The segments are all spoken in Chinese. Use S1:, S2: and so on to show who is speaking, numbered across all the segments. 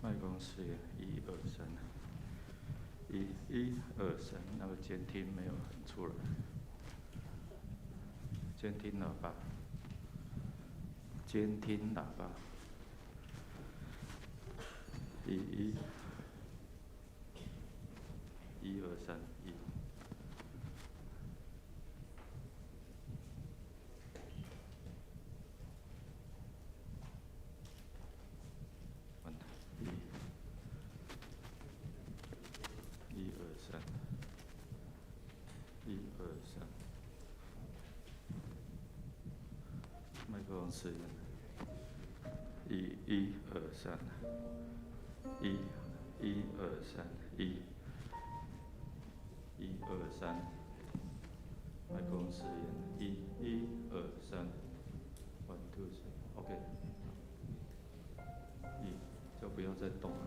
S1: 麦克风试验1、2、3，1、1、2、3，那个监听没有很出来，监听喇叭，监听喇叭，1、2、3，1。麦克风试验，1、2、3，1、2、3，1、2、3，麦克风试验，1、2、3，1、2、3 ，OK，就不要再动了。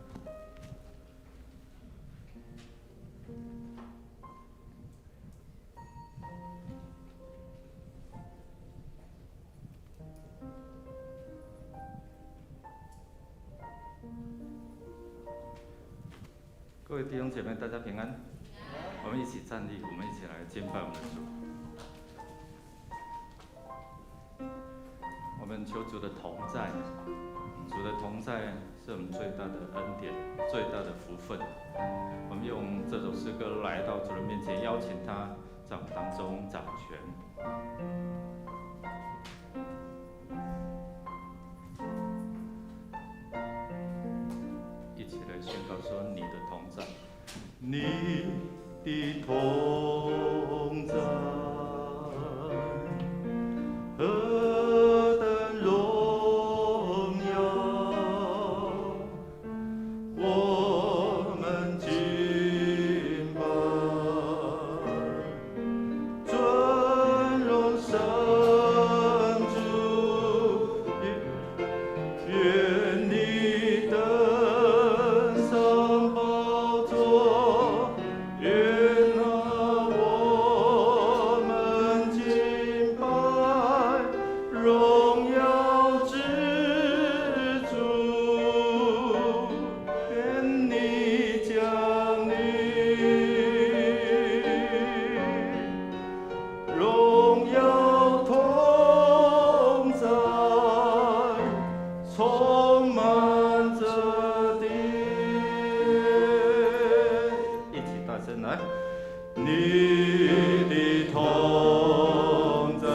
S1: 各位弟兄姐妹，大家平安。我们一起站立，我们一起来敬拜我们的主。我们求主的同在，主的同在是我们最大的恩典，最大的福分。我们用这首诗歌来到主的面前，邀请他在我们当中掌权。一起来宣告说：你的同在，你的同在，何等荣耀！我们敬拜，尊荣神主，愿你登上宝座，愿我们敬拜荣耀之主，愿你降临，荣耀同在，充满这地。一起大声来，你的同在，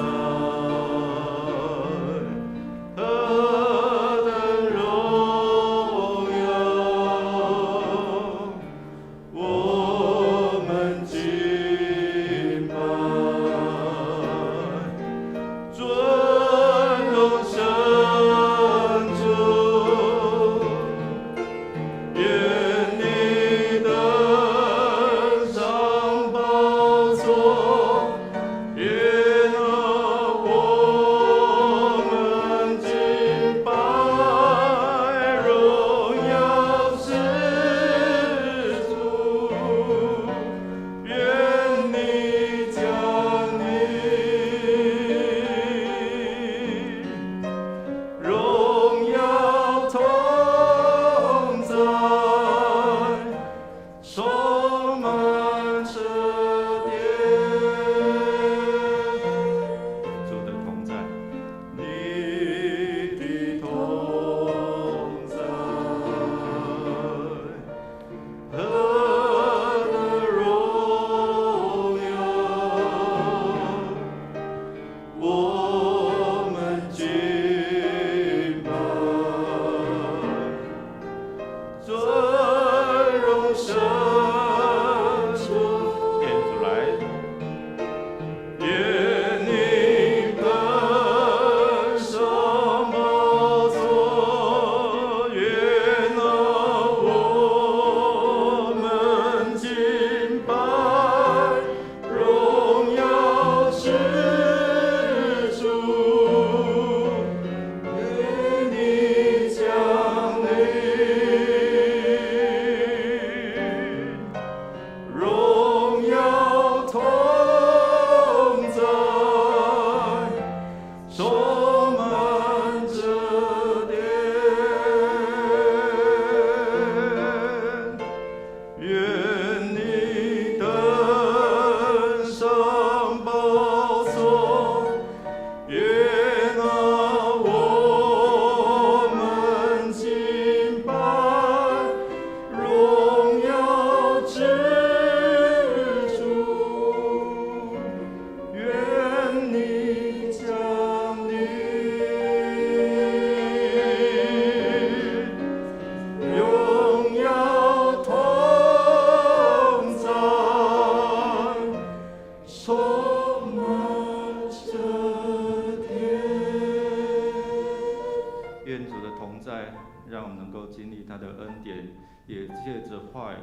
S1: 在，让我们能够经历他的恩典，也借着话语，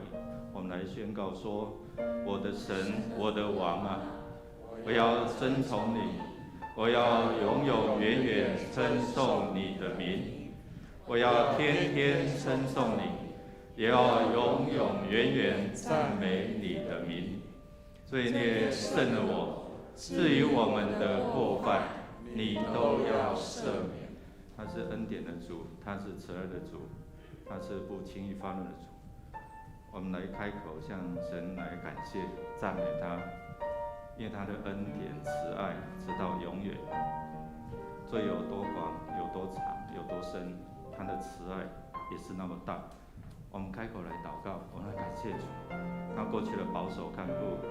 S1: 我们来宣告说：我的神，我的王啊，我要遵从你，我要永永远远称颂你的名，我要天天称颂你，也要永永远远赞美你的名。罪孽胜了我，至于我们的过犯，你都要赦免。他是恩典的主，他是慈爱的主，他是不轻易发怒的主。我们来开口向神来感谢、赞美他，因为他的恩典、慈爱直到永远。罪有多广、有多长、有多深，他的慈爱也是那么大。我们开口来祷告，我们来感谢主，他过去的保守看顾，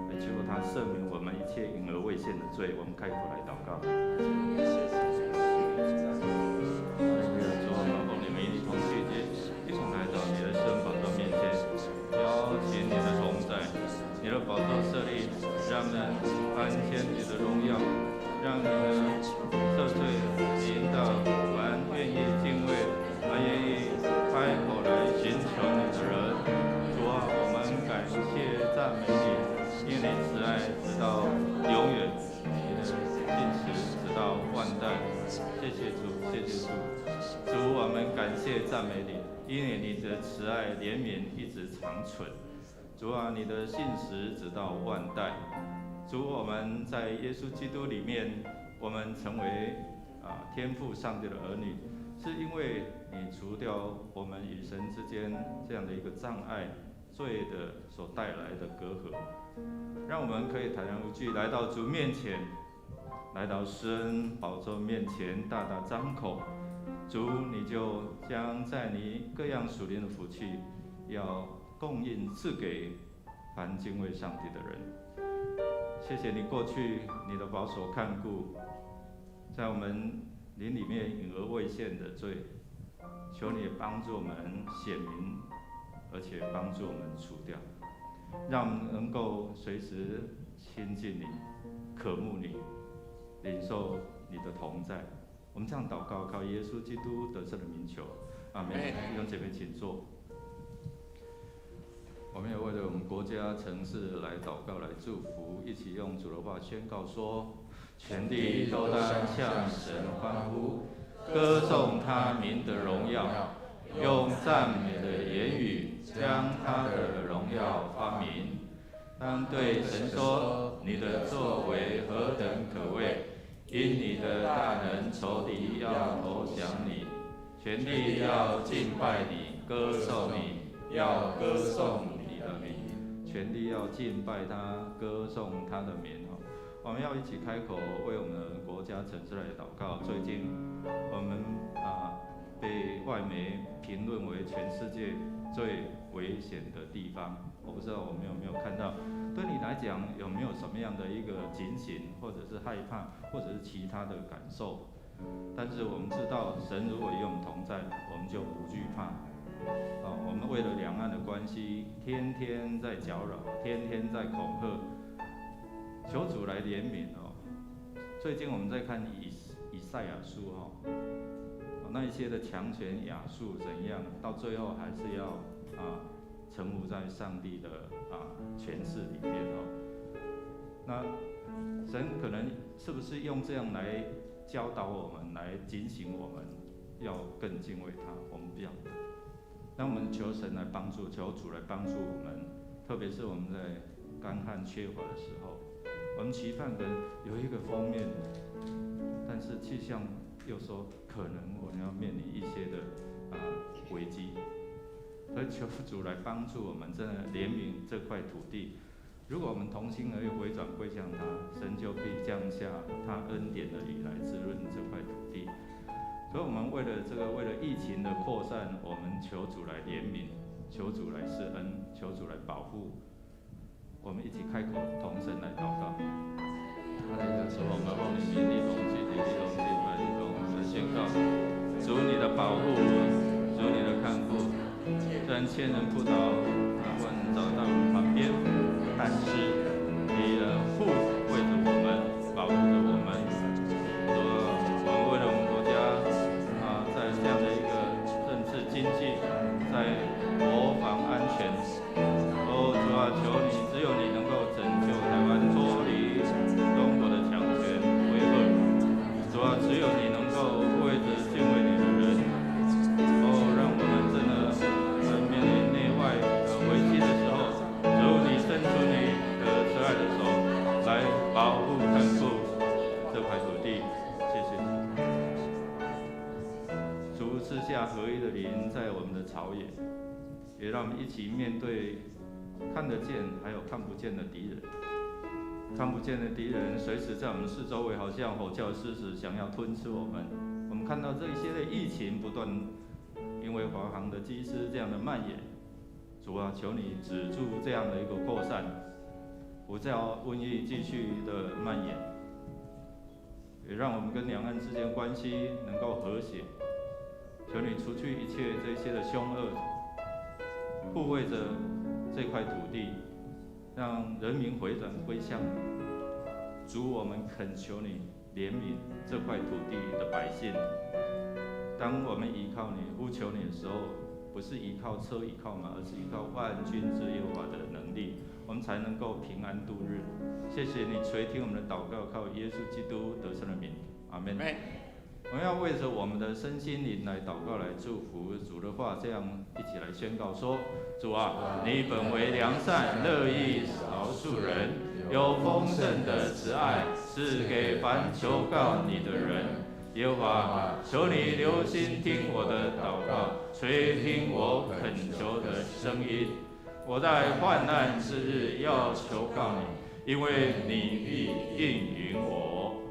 S1: 来求他赦免我们一切隐而未现的罪。我们开口来祷告。主，我们奉你们一同去一同来到你的圣宝座面前，邀请你的同在，你的宝座设立，让人彰显你的荣耀，让你的赦罪引导凡愿意敬畏、凡愿意开口来寻求你的人。主啊，我们感谢赞美你，因为你慈爱直到永远，你的信实直到万代。谢谢主，谢谢主。主，我们感谢赞美你，因为你的慈爱怜悯一直长存。主啊，你的信实直到万代。主，我们在耶稣基督里面，我们成为天父上帝的儿女，是因为你除掉我们与神之间这样的一个障碍，罪的所带来的隔阂，让我们可以坦然无惧来到主面前，来到施恩宝座面前，大大张口。主，你就将在你各样属灵的福气，要供应赐给凡敬畏上帝的人。谢谢你过去你的保守看顾，在我们灵里面隐而未现的罪，求你帮助我们显明，而且帮助我们除掉，让我们能够随时亲近你，渴慕你，领受你的同在。我们这样祷告，靠耶稣基督得胜的名求，阿们。弟兄姐妹，请坐。我们也为了我们国家、城市来祷告、来祝福，一起用主的话宣告说：全地都当向神欢呼，歌颂他名的荣耀，用赞美的言语将他的荣耀发明。当对神说：你的作为何等可畏！因你的大能，仇敌要投降你，全地要敬拜你，歌颂你，要歌颂你的名。全地要敬拜他，歌颂他的名。我们要一起开口为我们的国家、城市来祷告。最近我们被外媒评论为全世界最危险的地方。我不知道我们有没有看到，对你来讲有没有什么样的一个警醒，或者是害怕，或者是其他的感受？但是我们知道，神如果与我们同在，我们就不惧怕。我们为了两岸的关系，天天在搅扰，天天在恐吓，求主来怜悯哦。最近我们在看以赛亚书那一些的强权亚述怎样，到最后还是要臣服在上帝的权势里面那神可能是不是用这样来教导我们，来警醒我们，要更敬畏他？我们不晓得。让我们求神来帮助，求主来帮助我们，特别是我们在干旱缺乏的时候，我们期盼的有一个封面，但是气象又说可能我们要面临一些的危机。而求主来帮助我们，真的怜悯这块土地。如果我们同心合意回转归向他，神就必降下他恩典的雨来滋润这块土地。所以我们为了疫情的扩散，我们求主来怜悯，求主来施恩，求主来保护。我们一起开口同声来祷告。我们奉你名，一同聚集，一同敬拜，一同来宣告：主你的保护，主你的看顾。虽然千人扑倒，万人找到我们旁边，但是你的护卫着我们，保护着我们。我们为了我们国家在这样的一个赐下合一的灵在我们的朝野，也让我们一起面对看得见还有看不见的敌人。看不见的敌人随时在我们四周围，好像吼叫狮子，想要吞吃我们。我们看到这一些的疫情不断因为华航的机师这样的蔓延，主啊，求你止住这样的一个扩散，不叫瘟疫继续的蔓延，也让我们跟两岸之间关系能够和谐。求你除去一切这些的凶恶，护卫着这块土地，让人民回转归向你。主，我们恳求你怜悯这块土地的百姓。当我们依靠你、呼求你的时候，不是依靠车、依靠马，而是依靠万军之耶和华的能力，我们才能够平安度日。谢谢你垂听我们的祷告，靠耶稣基督得胜的名，阿们。我们要为着我们的身心灵来祷告，来祝福主的话，这样一起来宣告说：主啊，你本为良善，乐意饶恕人，有丰盛的慈爱，是给凡求告你的人。耶和华，求你留心听我的祷告，垂听我恳求的声音。我在患难之日要求告你，因为你必应允我。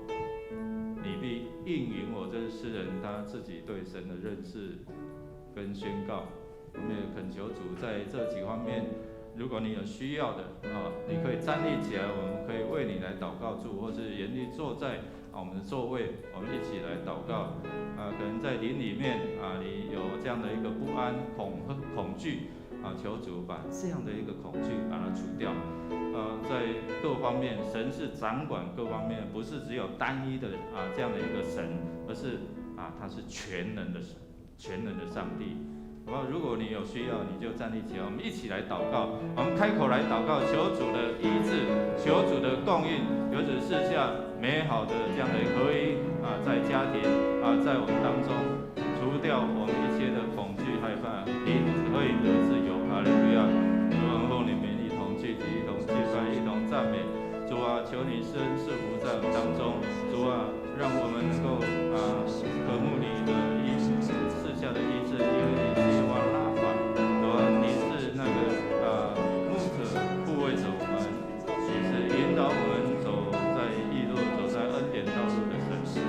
S1: 你必应允我，这是诗人他自己对神的认识跟宣告。我们也恳求主在这几方面，如果你有需要的你可以站立起来，我们可以为你来祷告主，或是原地坐在我们的座位，我们一起来祷告。可能在灵里面你有这样的一个不安、恐惧求主把这样的一个恐惧把它除掉。在各方面，神是掌管各方面，不是只有单一的这样的一个神，而是他是全能的神，全能的上帝。如果你有需要，你就站立起来，我们一起来祷告。我们开口来祷告，求主的医治，求主的供应，求主赐下美好的这样的合一在家庭在我们当中，除掉我们一切的恐惧害怕，灵可以得自由。哈利路亚！主，我们奉你名一同聚集，一同敬拜，一同赞美。主啊，求你施恩赐福在我们当中。主啊，让我们能够渴慕你的医治，赐下的医治，因为你是哇拉法。主啊，你是那个牧者，护卫着我们，你是引导我们走在义路、走在恩典道路的神。谢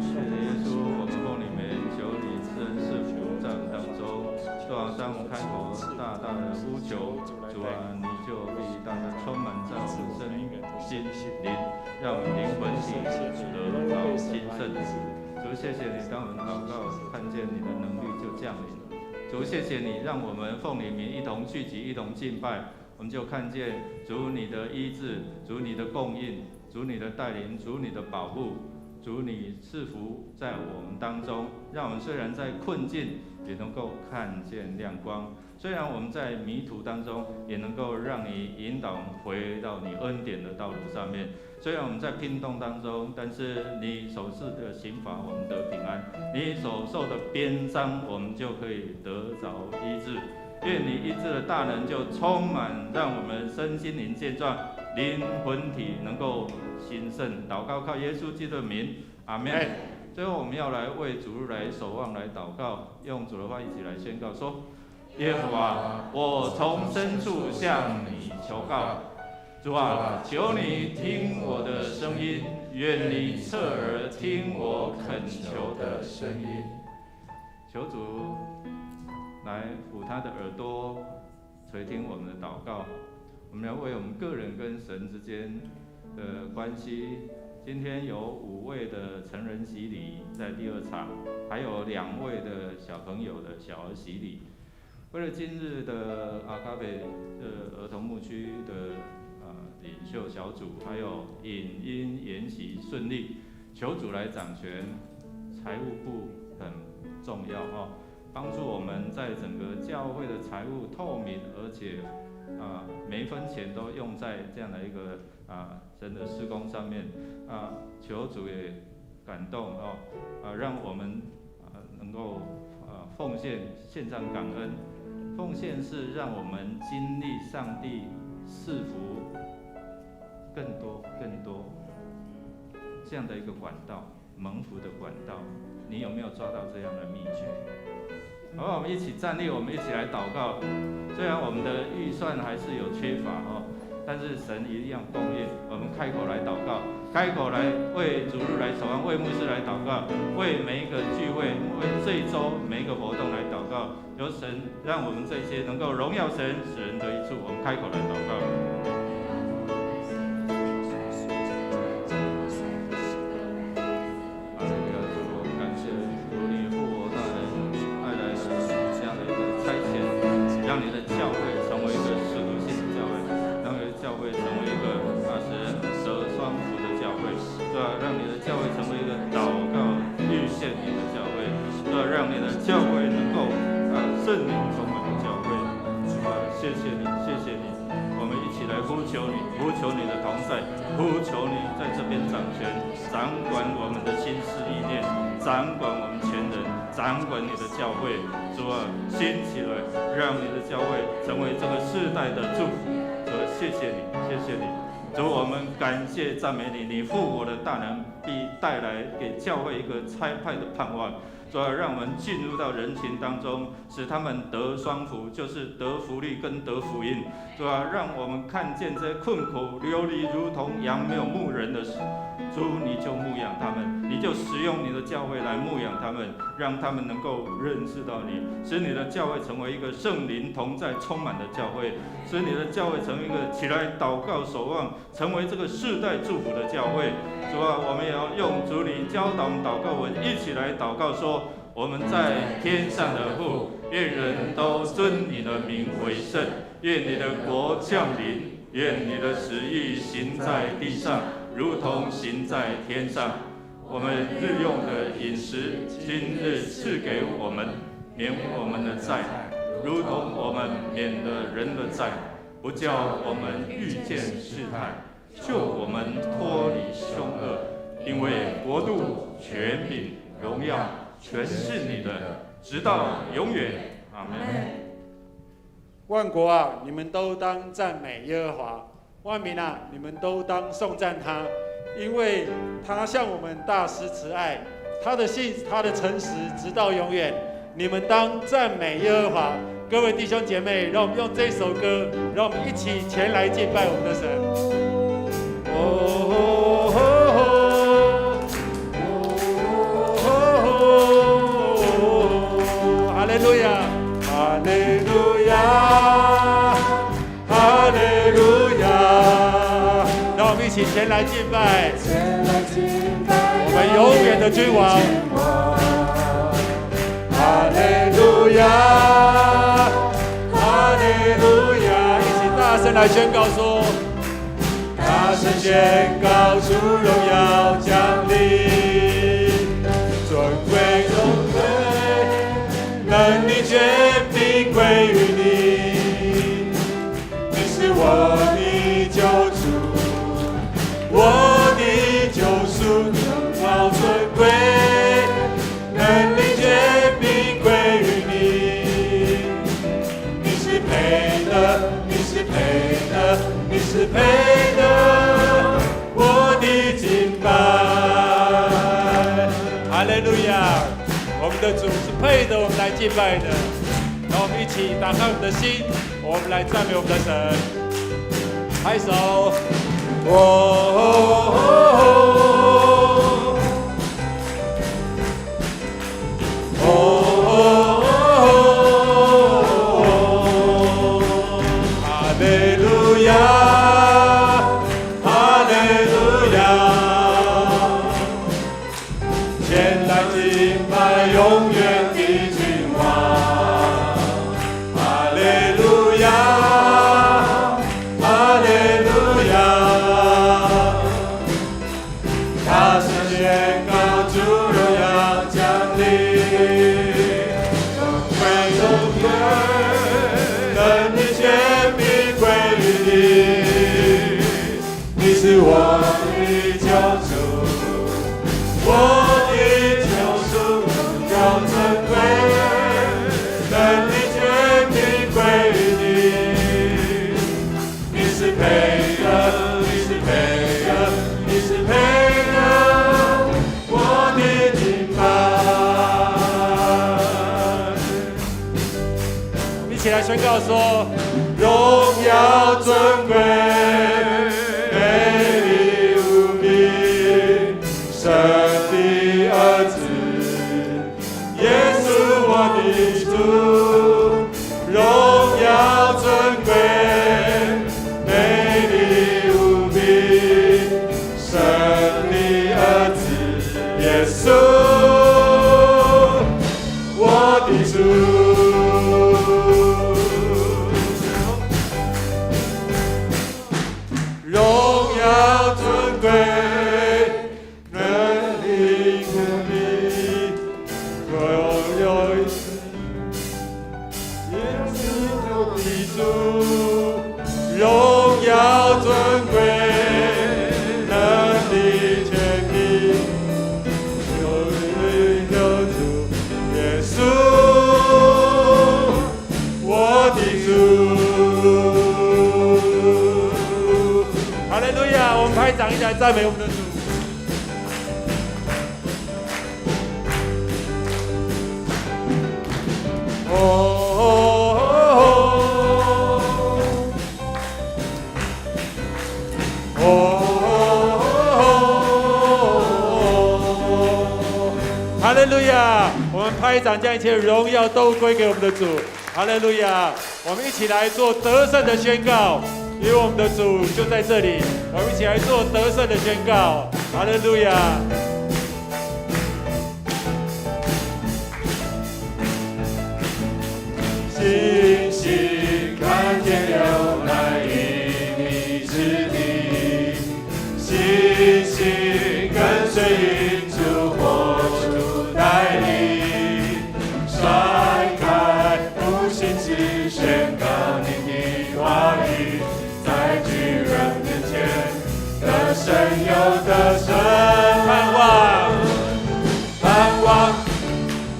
S1: 谢耶稣，我们奉你名求你施恩赐福在我们当中。主啊，当我们开口大大的呼求，主啊，你就必大大充满在我们的生命、心灵，让我们灵魂体得到兴盛。主，谢谢你，当我们祷告看见你的能力就降临了。主，谢谢你，让我们奉你名一同聚集，一同敬拜，我们就看见主你的医治，主你的供应，主你的带领，主你的保护，主你赐福在我们当中，让我们虽然在困境，也能够看见亮光；虽然我们在迷途当中，也能够让你引导回到你恩典的道路上面。虽然我们在拼动当中，但是你所赐的刑罚，我们得平安；你所受的鞭伤，我们就可以得着医治。愿你医治的大能就充满，让我们身心灵健壮，灵魂体能够兴盛。祷告靠耶稣基督的名，阿们。最后我们要来为主日来守望来祷告，用主的话一起来宣告说：耶和华，我从深处向你求告。主啊，求你听我的声音，愿你侧耳听我恳求的声音。求主来抚他的耳朵，垂听我们的祷告。我们要为我们个人跟神之间的关系。今天有5位的成人洗礼在第2场，还有2位的小朋友的小儿洗礼。为了今日的阿卡北儿童牧区的领袖小组，还有影音研习顺利，求主来掌权。财务部很重要帮助我们在整个教会的财务透明，而且每一分钱都用在这样的一个神的事工上面求主也感动让我们能够奉献，献上感恩。奉献是让我们经历上帝赐福更多这样的一个管道，蒙福的管道。你有没有抓到这样的秘诀？好不好？我们一起站立，我们一起来祷告。虽然我们的预算还是有缺乏但是神一样供应。我们开口来祷告，开口来为主日来守望，为牧师来祷告，为每一个聚会，为这一周每一个活动来祷告。由神让我们这些能够荣耀神，使人得益处。我们开口来祷告。让你的教会成为一个使徒性的教会，让你的教会成为一个使人得双福的教会，对吧？让你的教会成为一个祷告遇见你的教会，对吧？让你的教会能够圣灵充满的教会，谢谢你，谢谢你，我们一起来呼求你，呼求你的同在，呼求你在这边掌权，掌管我们的心思意念，掌管我们全人，掌管你的教会。主啊，兴起来，让你的教会成为这个世代的祝福。主啊，谢谢你，谢谢你。主，我们感谢赞美你，你复活的大能必带来给教会一个差派的盼望。主啊，让我们进入到人群当中，使他们得双福，就是得福利跟得福音。主啊，让我们看见这困苦流离如同羊没有牧人的主，你就牧养他们，你就使用你的教会来牧养他们，让他们能够认识到你，使你的教会成为一个圣灵同在充满的教会，使你的教会成为一个起来祷告守望，成为这个世代祝福的教会。主啊，我们也要用主你教导我们祷告文一起来祷告说，我们在天上的父，愿人都尊你的名为圣，愿你的国降临，愿你的旨意行在地上，如同行在天上。我们日用的饮食，今日赐给我们，免我们的债，如同我们免了人的债，不叫我们遇见试探，救我们脱离凶恶。因为国度、权柄、荣耀，全是你的，直到永远。阿们。
S2: 万国啊，你们都当赞美耶和华；万民啊，你们都当颂赞他，因为他向我们大施慈爱，他的信、他的诚实直到永远。你们当赞美耶和华。各位弟兄姐妹，让我们用这首歌，让我们一起前来敬拜我们的神。哈利路亚，哈利路亚，哈利路亚！让我们一起前来敬拜，我们永远的君王。哈利路亚，哈利路亚！一起大声来宣告说，大声宣告主荣耀降临，尊贵荣贵，能力权柄归于你，你是我的救主，我的救赎，荣耀尊贵，能力权柄归于你，你是配的，你是配的，你是配的，我的敬拜。哈利路亚！我们的主是配的，我们来敬拜的。让我们一起打开我们的心，我们来赞美我们的神。拍手！哈利路亚，哈利路亚！前来敬拜永远的君王。哈利路亚，哈利路亚！大声宣告主荣耀降临，荣归荣归，能力权柄归于你，你是我的救主，我的救赎，荣耀尊贵。起来宣告说：荣耀尊贵，美丽无比，神的儿子，耶稣我的主，荣耀尊贵，美丽无比，神的儿子，耶稣我的主。掌一起来赞美我们的主。哈利路亚！我们拍掌，将一切荣耀都归给我们的主。哈利路亚！我们一起来做得胜的宣告。因为我们的主就在这里，我们一起来做得胜的宣告。哈利路亚！星星看见流奶一米之地，星星跟随云柱火柱带领，甩开无心之宣告你的话语。在巨人面前，得胜有得胜，盼望，盼望，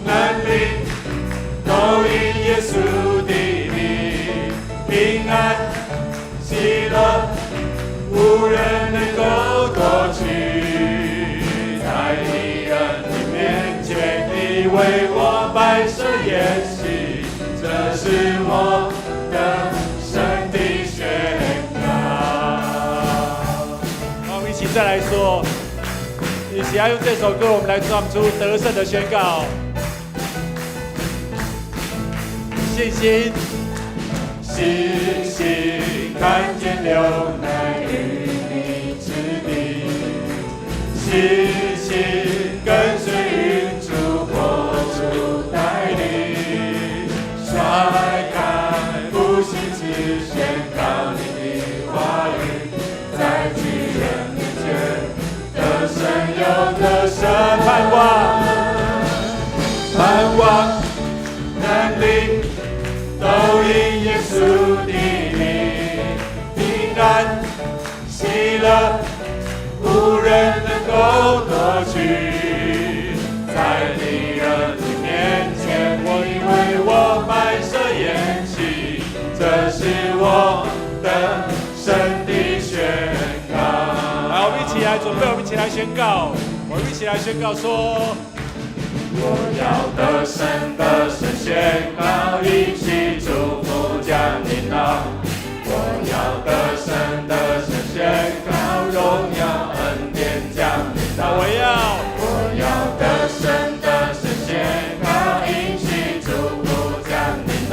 S2: 能力，都因耶稣的名，平安，喜乐，无人能够夺取。在敌人的面前，你为我摆设筵席，这是我的神的宣再来说，一起要用这首歌，我们来唱出得胜的宣告。信心，星星看见流奶与你之地，星星跟随云柱火柱带领，甩开不信之宣告你的话语，在巨人得胜有得胜，盼望，盼望，能力，都因耶稣的名，平安，喜乐，无人能够夺取。在敌人的面前，你为我摆设筵席，这是我的神的宣告。我们一起来准备，我们一起来宣告，我们一起来宣告说：我要得胜，得胜宣告，一起祝福降临到。我要得胜，得胜宣告，荣耀恩典降临到。我要得胜，得胜宣告，一起祝福降临到。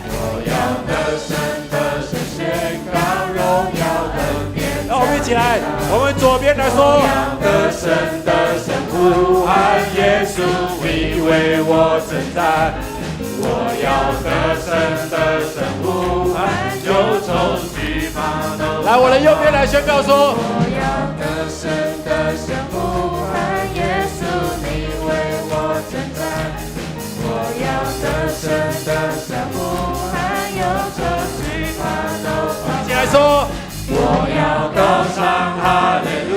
S2: 我要得胜，得胜宣告，荣耀恩典。让我们一起来，我们左边来说。我要得胜，得胜呼喊，耶稣已为我征战。我要得胜，得胜呼喊，忧愁惧怕都。来，我的右边来宣告说。我要得胜，得胜呼喊，耶稣你为我征战。我要得胜，得胜呼喊，忧愁惧怕都。一起来说。我要高唱哈利路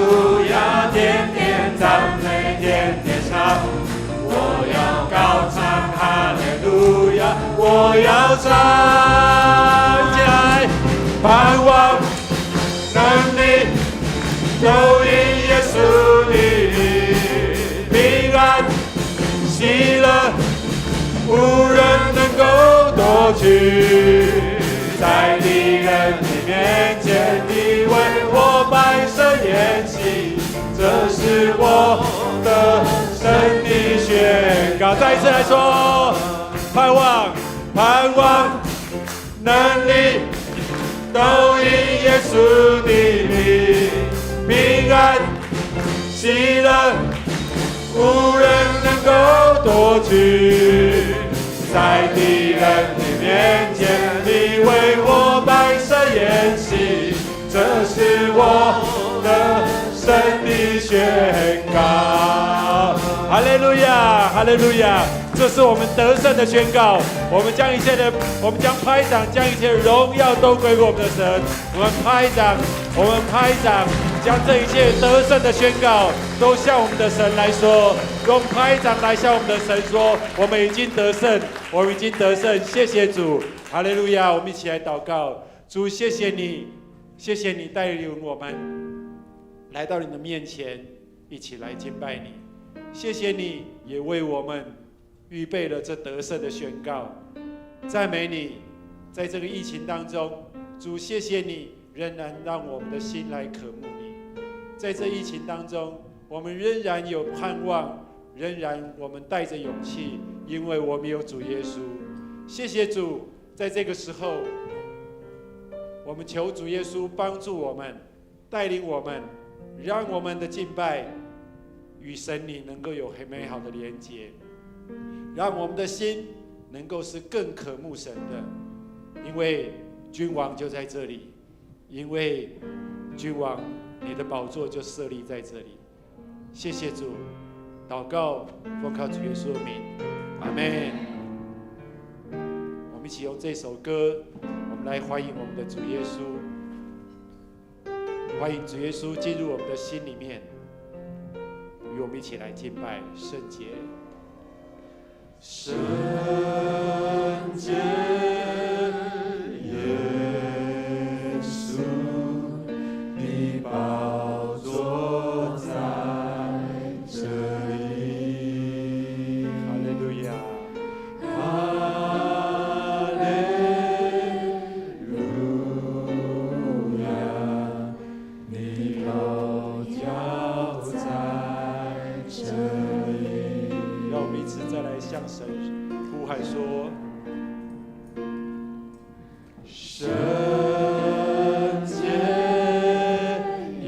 S2: 亚，天天赞美，天天唱。我要高唱哈利路亚，我要唱起来，盼望能力都因耶稣的名，平安喜乐，无人能够夺夺取。在敌人的面前，你为我摆设筵席，这是我的神的宣告。再一次来说，盼望，盼望，能力都因耶稣的名，平安喜乐，无人能够夺取。在敌人的面前，你为我摆设筵席，这是我的神的宣告。哈利路亚，哈利路亚！这是我们得胜的宣告。我们将拍掌，将一切荣耀都归给我们的神。我们拍掌，将这一切得胜的宣告都向我们的神来说，用拍掌来向我们的神说：我们已经得胜，我们已经得胜。谢谢主，哈利路亚！我们一起来祷告，主，谢谢你，谢谢你带领我们来到你的面前，一起来敬拜你。谢谢你也为我们预备了这得胜的宣告，赞美你。在这个疫情当中，主，谢谢你仍然让我们的心来渴慕你。在这疫情当中，我们仍然有盼望，仍然我们带着勇气，因为我们有主耶稣。谢谢主，在这个时候，我们求主耶稣帮助我们，带领我们，让我们的敬拜与神你能够有很美好的连结，让我们的心能够是更渴慕神的，因为君王就在这里，因为君王你的宝座就设立在这里。谢谢主，祷告奉靠主耶稣的名，阿们。我们一起用这首歌，我们来欢迎我们的主耶稣，欢迎主耶稣进入我们的心里面，与我们一起来敬拜圣洁。圣洁耶稣，你宝座在这里。哈利路亚，哈利路亚，你宝座在这里。让我们一起再来向神呼喊说：圣洁耶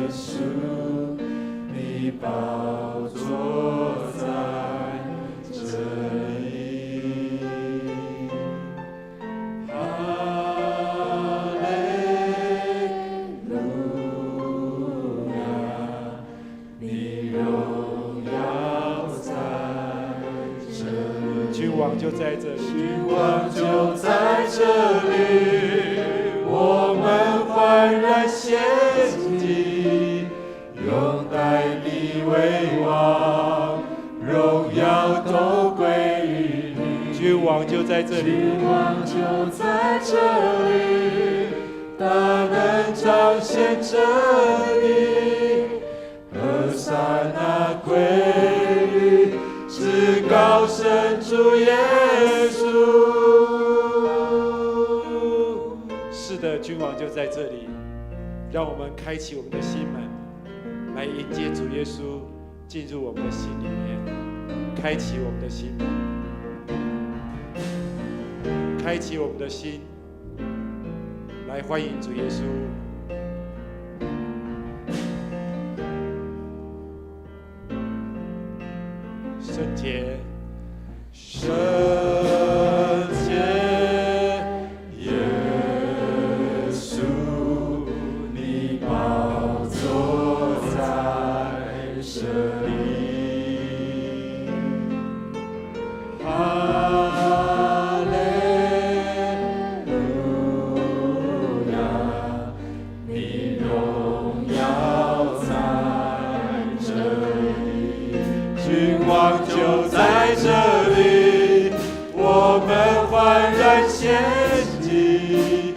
S2: 稣，你宝座在这里。哈利路亚，你荣耀在这里。君王就在这里，君王就在这里，我们焕然献祭，拥戴你为王，荣耀都归于你。君王就在这里，君王就在这里，大能彰显正义，和撒那归于至高神主耶稣。是的，君王就在这里，让我们开启我们的心门，来迎接主耶稣进入我们的心里面，开启我们的心门，开启我们的心，来欢迎主耶稣。圣洁，圣洁耶稣，你宝座在这里。哈利路亚，你荣耀在这里。君王就在这里，我们焕然献祭，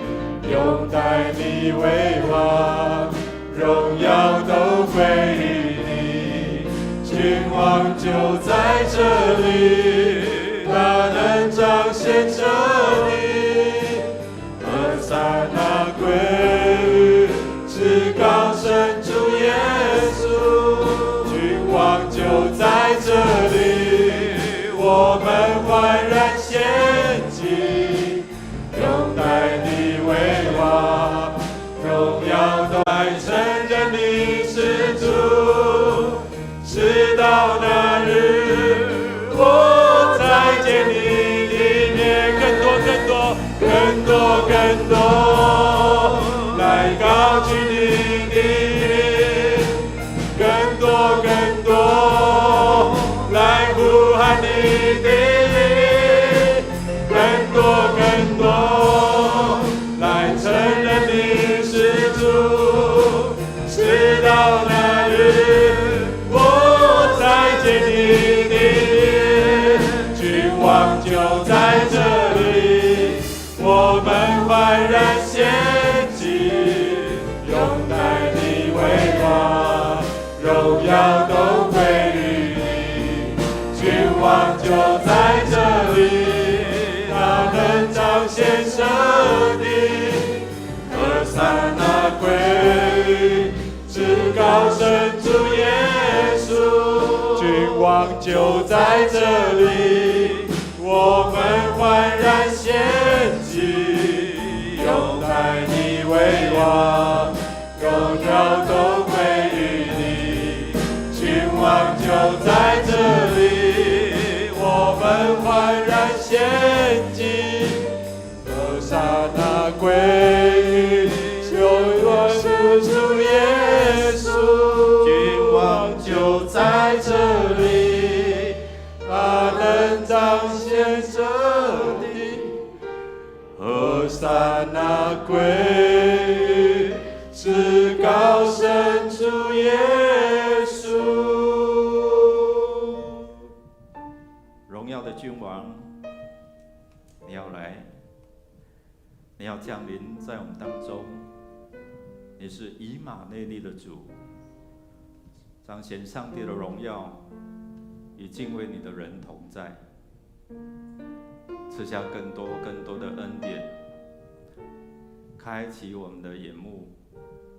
S2: 拥戴你为王，荣耀都归于你。君王就在这里，大能彰显献着你，和散那归于至高神主耶稣，君王就在这里，我们焕然献祭，拥戴你为王，荣耀都来承认你是主，直到那日我再见你里面更多来高举你的名，更多来呼喊你的名，更多来承认你是主，直到那日我再见你的面，君王就在这里，我们焕然献祭，拥戴你为王，荣耀都归于你，君王就在这里，他能彰显神的和散那归于至高神主耶稣，君王就在这里，我们焕然献祭，拥戴你为王，荣耀都归于你，君王就在这里，我们焕然献祭，和散那归于救恩主耶稣，君王就在这里，他能彰显这地，和散那归于至高神主耶稣。
S1: 荣耀的君王，你要来，你要降临在我们当中。你是以马内利的主，彰显上帝的荣耀，与敬畏你的人同在，赐下更多的恩典，开启我们的眼目，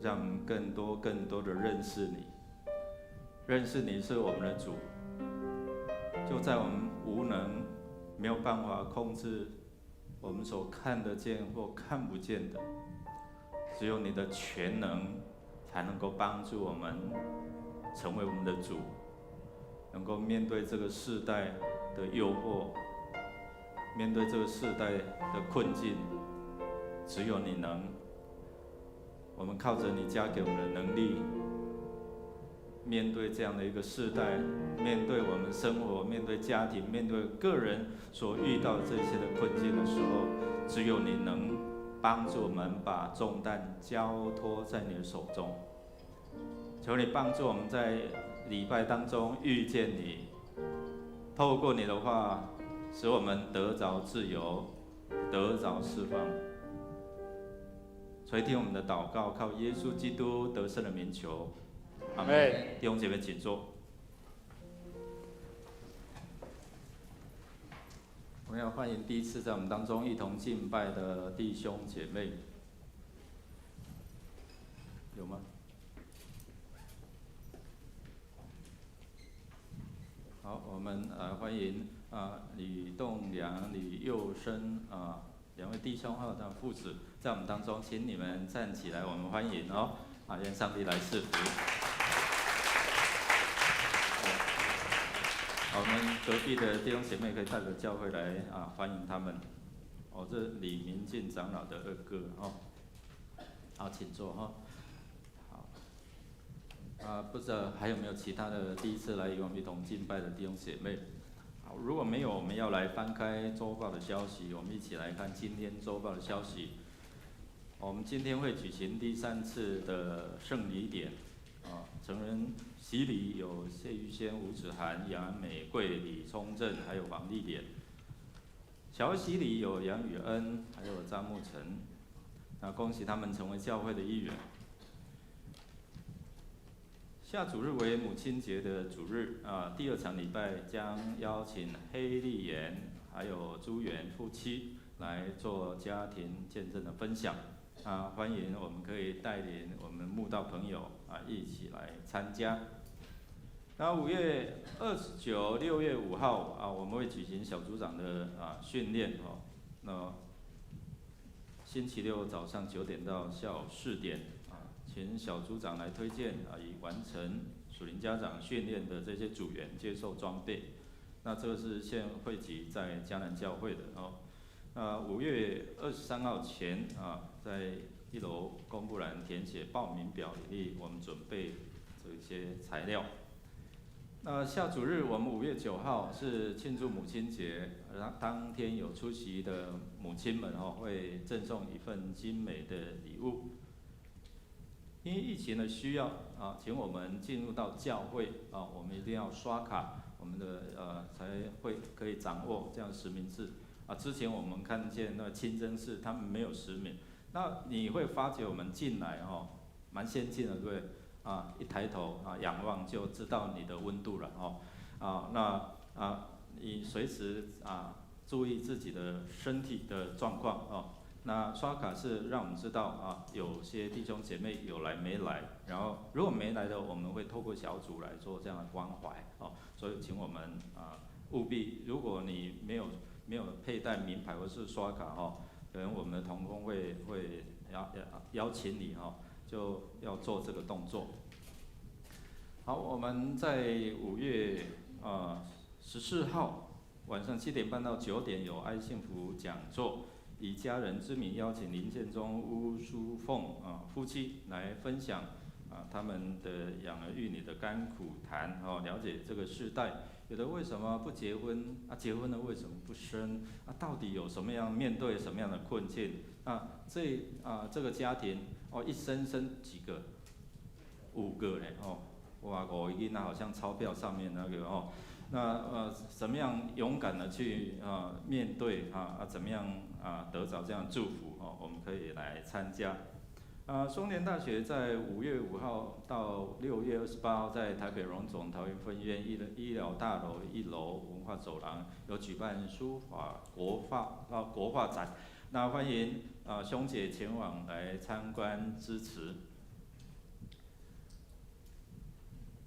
S1: 让我们更多的认识你。认识你是我们的主，就在我们无能、没有办法控制我们所看得见或看不见的，只有你的全能才能够帮助我们成为我们的主，能够面对这个世代的诱惑，面对这个世代的困境，只有你能。我们靠着你加给我们的能力，面对这样的一个世代，面对我们生活，面对家庭，面对个人所遇到的这些的困境的时候，只有你能帮助我们把重担交托在你的手中。求你帮助我们在礼拜当中遇见你，透过你的话，使我们得着自由，得着释放。垂听我们的祷告，靠耶稣基督得胜的名求，阿们。弟兄姐妹，请坐。我们要欢迎第一次在我们当中一同敬拜的弟兄姐妹，有吗？好，我们欢迎李栋良、李佑生两位弟兄的父子在我们当中，请你们站起来，我们欢迎哦。愿上帝来赐福。我们隔壁的弟兄姐妹可以带着教会来欢迎他们。这是李明进长老的二哥好，请坐好。不知道还有没有其他的第一次来与我们一同敬拜的弟兄姐妹？好，如果没有，我们要来翻开周报的消息，我们一起来看今天周报的消息。我们今天会举行第3次的圣礼典，成人洗礼有谢玉仙、吴子涵、杨安美、桂、李聪正，还有王丽莲。小洗礼有杨宇恩，还有张木成，恭喜他们成为教会的一员。下主日为母亲节的主日第2场礼拜将邀请黑丽妍还有朱元夫妻来做家庭见证的分享。欢迎我们可以带领我们慕道朋友一起来参加。那5月29、6月5号我们会举行小组长的训练那星期六早上9点到下午4点请小组长来推荐已完成属灵家长训练的这些组员接受装备。那这个是现汇集在迦南教会的5月23号前在1楼公布栏填写报名表里，我们准备这些材料。那下主日我们5月9号是庆祝母亲节，当天有出席的母亲们会赠送一份精美的礼物。因为疫情的需要请我们进入到教会我们一定要刷卡，我们的才会可以掌握这样实名制之前我们看见那清真寺他们没有实名，那你会发觉我们进来蛮先进的，对不对？一抬头仰望就知道你的温度了你随时注意自己的身体的状况那刷卡是让我们知道有些弟兄姐妹有来没来，然后如果没来的，我们会透过小组来做这样的关怀所以请我们务必，如果你没有佩戴名牌或是刷卡可能我们的同工会邀请你就要做这个动作。好，我们在5月14号晚上7点半到9点有爱幸福讲座，以家人之名邀请林建中、巫淑凤夫妻来分享他们的养儿育女的甘苦谈了解这个世代有的为什么不结婚结婚了为什么不生到底有什么样面对什么样的困境这个家庭一生几个？5个嘞哇，5个囡仔好像钞票上面那个那怎么样勇敢的去面对怎么样得着这样祝福我们可以来参加。松联大学在5月5号到6月28号在台北荣总桃园分院医疗大楼1楼文化走廊有举办书法国画展，那欢迎兄姐前往来参观支持。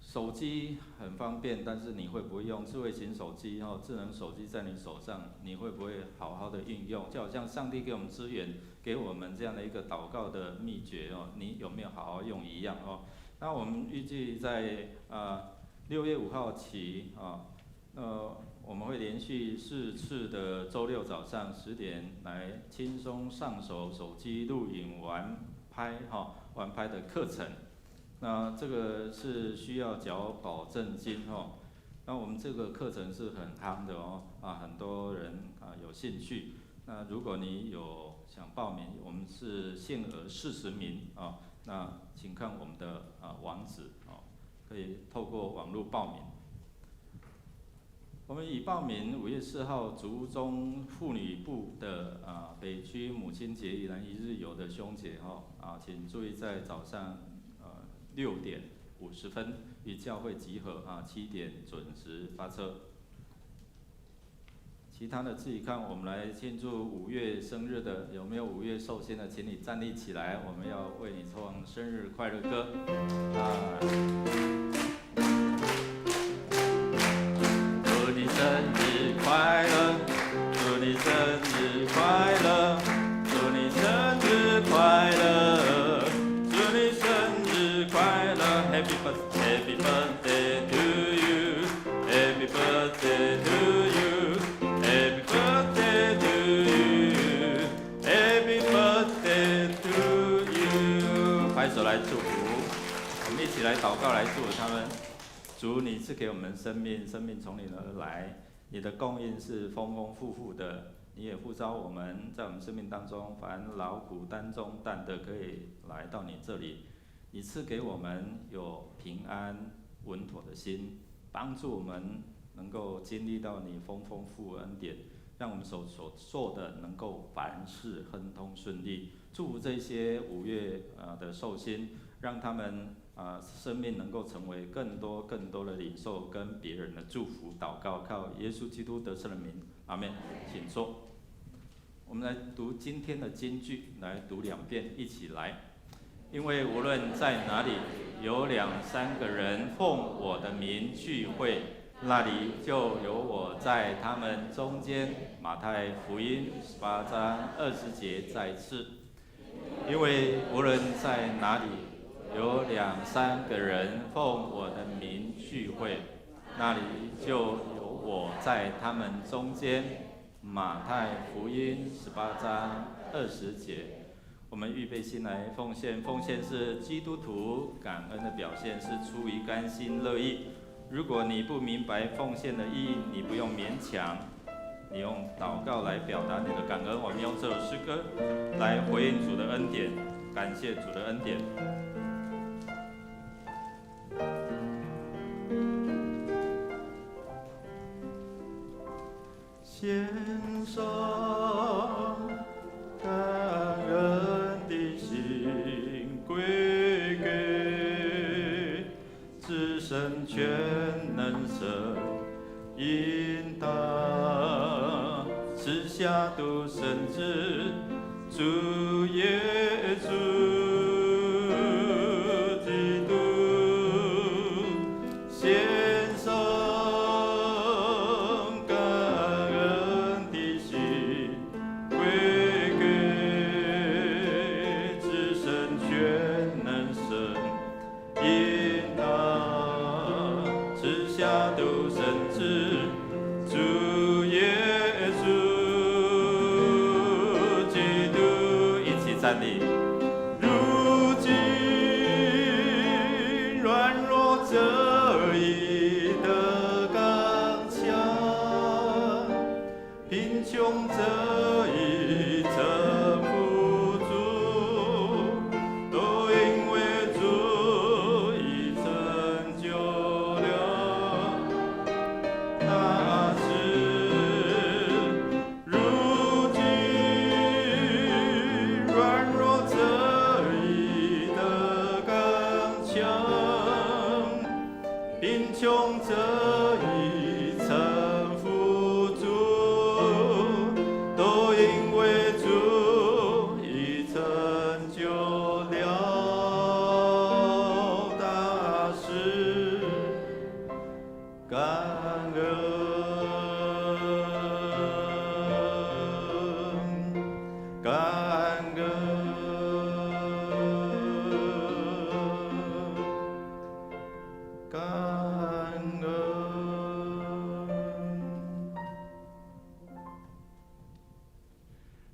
S1: 手机很方便，但是你会不会用智慧型手机智能手机在你手上，你会不会好好的运用？就好像上帝给我们资源，给我们这样的一个祷告的秘诀你有没有好好用一样那我们预计在6月5号起我们会连续4次的周六早上10点来轻松上手手机录影玩拍的课程。那这个是需要缴保证金那我们这个课程是很夯的很多人有兴趣。那如果你有想报名，我们是限额40名那请看我们的网址可以透过网络报名。我们已报名5月4号竹中妇女部的北区母亲节宜兰一日游的兄姐请注意在早上6点50分与教会集合7点准时发车。其他的自己看。我们来庆祝5月生日的，有没有5月寿星的？请你站立起来，我们要为你唱生日快乐歌。祝你生日快乐，祝你生日快乐，祝你生日快乐，祝你生日快乐 ，Happy birthday, Happy birthday to you, Happy birthday to you。Happy birthday to you, Happy birthday to you。拍手来祝福，我们一起来祷告来祝福他们。主，你赐给我们生命，生命从你而来，你的供应是丰丰富富的。你也呼召我们在我们生命当中，凡劳苦担重担的，可以来到你这里。你赐给我们有平安稳妥的心，帮助我们能够经历到你丰丰富富恩典，让我们所做的能够凡事亨通顺利。祝福这些5月的寿星，让他们生命能够成为更多的领受跟别人的祝福。祷告靠耶稣基督得胜的名，阿们。请坐。我们来读今天的金句，来读2遍，一起来。因为无论在哪里有2、3个人奉我的名聚会，那里就有我在他们中间。马太福音18章20节再次。因为无论在哪里有2、3个人奉我的名聚会，那里就有我在他们中间。马太福音18章20节。我们预备心来奉献，奉献是基督徒感恩的表现，是出于甘心乐意。如果你不明白奉献的意义，你不用勉强，你用祷告来表达你的感恩。我们用这首诗歌来回应主的恩典，感谢主的恩典。献上感恩的心归给至神全能神引导，赐下独生子主耶稣基督，献上感恩的心归给至神全能神引导，赐下独生子主耶稣基督，一起站立。如今软弱这一的刚强，贫穷这一的富足，都因为主已成就了大事。如今软弱这一的刚强，贫穷这一曾富足，都因为主已成就了大事，感恩。感恩，感恩。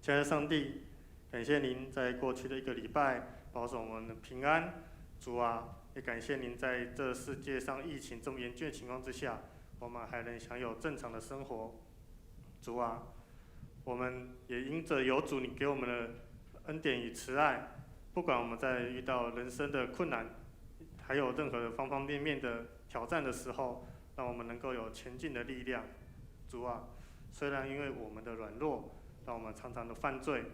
S3: 亲爱的上帝，感谢您在过去的1个礼拜保守我们的平安。主啊，也感谢您在这世界上疫情这么严峻的情况之下，我们还能享有正常的生活。主啊，我们也因着有主你给我们的恩典与慈爱，不管我们在遇到人生的困难，还有任何方方面面的挑战的时候，让我们能够有前进的力量。主啊，虽然因为我们的软弱，让我们常常的犯罪，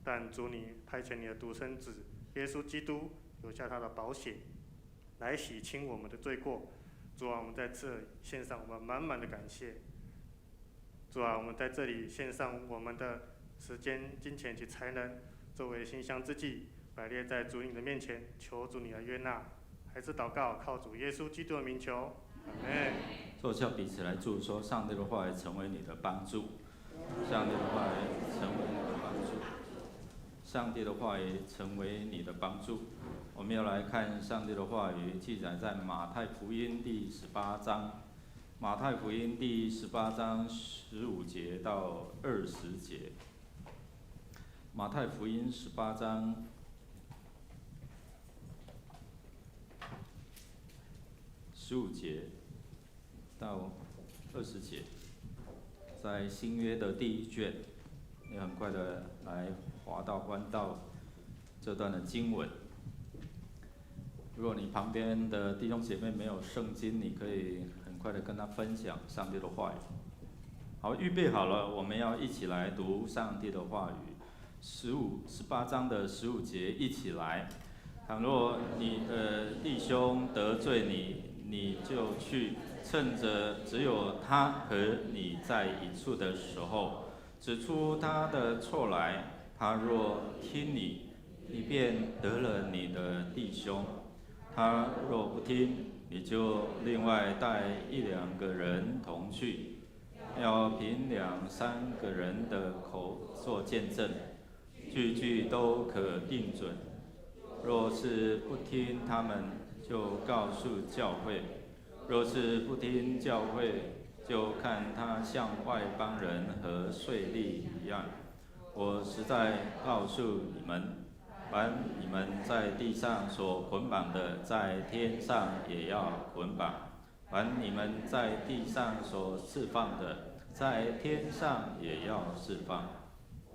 S3: 但主你派遣你的独生子耶稣基督留下他的宝血，来洗清我们的罪过。主啊，我们在这里献上我们满满的感谢。主啊，我们在这里献上我们的时间、金钱及才能，作为馨香之祭，摆列在主你的面前，求主你的悦纳。孩子祷告，靠主耶稣基督的名求，阿们。
S1: 坐下，彼此来祝说，上帝的话语成为你的帮助，上帝的话语成为你的帮助，上帝的话语成为你的帮助。我们要来看上帝的话语，记载在马太福音第18章。马太福音第18章15节到20节。马太福音18章15节到20节，在新约的第1卷，也很快的来滑到这段的经文。如果你旁边的弟兄姐妹没有圣经，你可以很快的跟他分享上帝的话语。好，预备好了，我们要一起来读上帝的话语。18章的15节，一起来。倘若你的弟兄得罪你，你就去，趁着只有他和你在一处的时候，指出他的错来。他若听你，你便得了你的弟兄；他若不听，你就另外带1、2个人同去，要凭2、3个人的口做见证，句句都可定准。若是不听他们，就告诉教会；若是不听教会，就看他像外邦人和税吏一样。我实在告诉你们，凡你们在地上所捆绑的，在天上也要捆绑；凡你们在地上所释放的，在天上也要释放。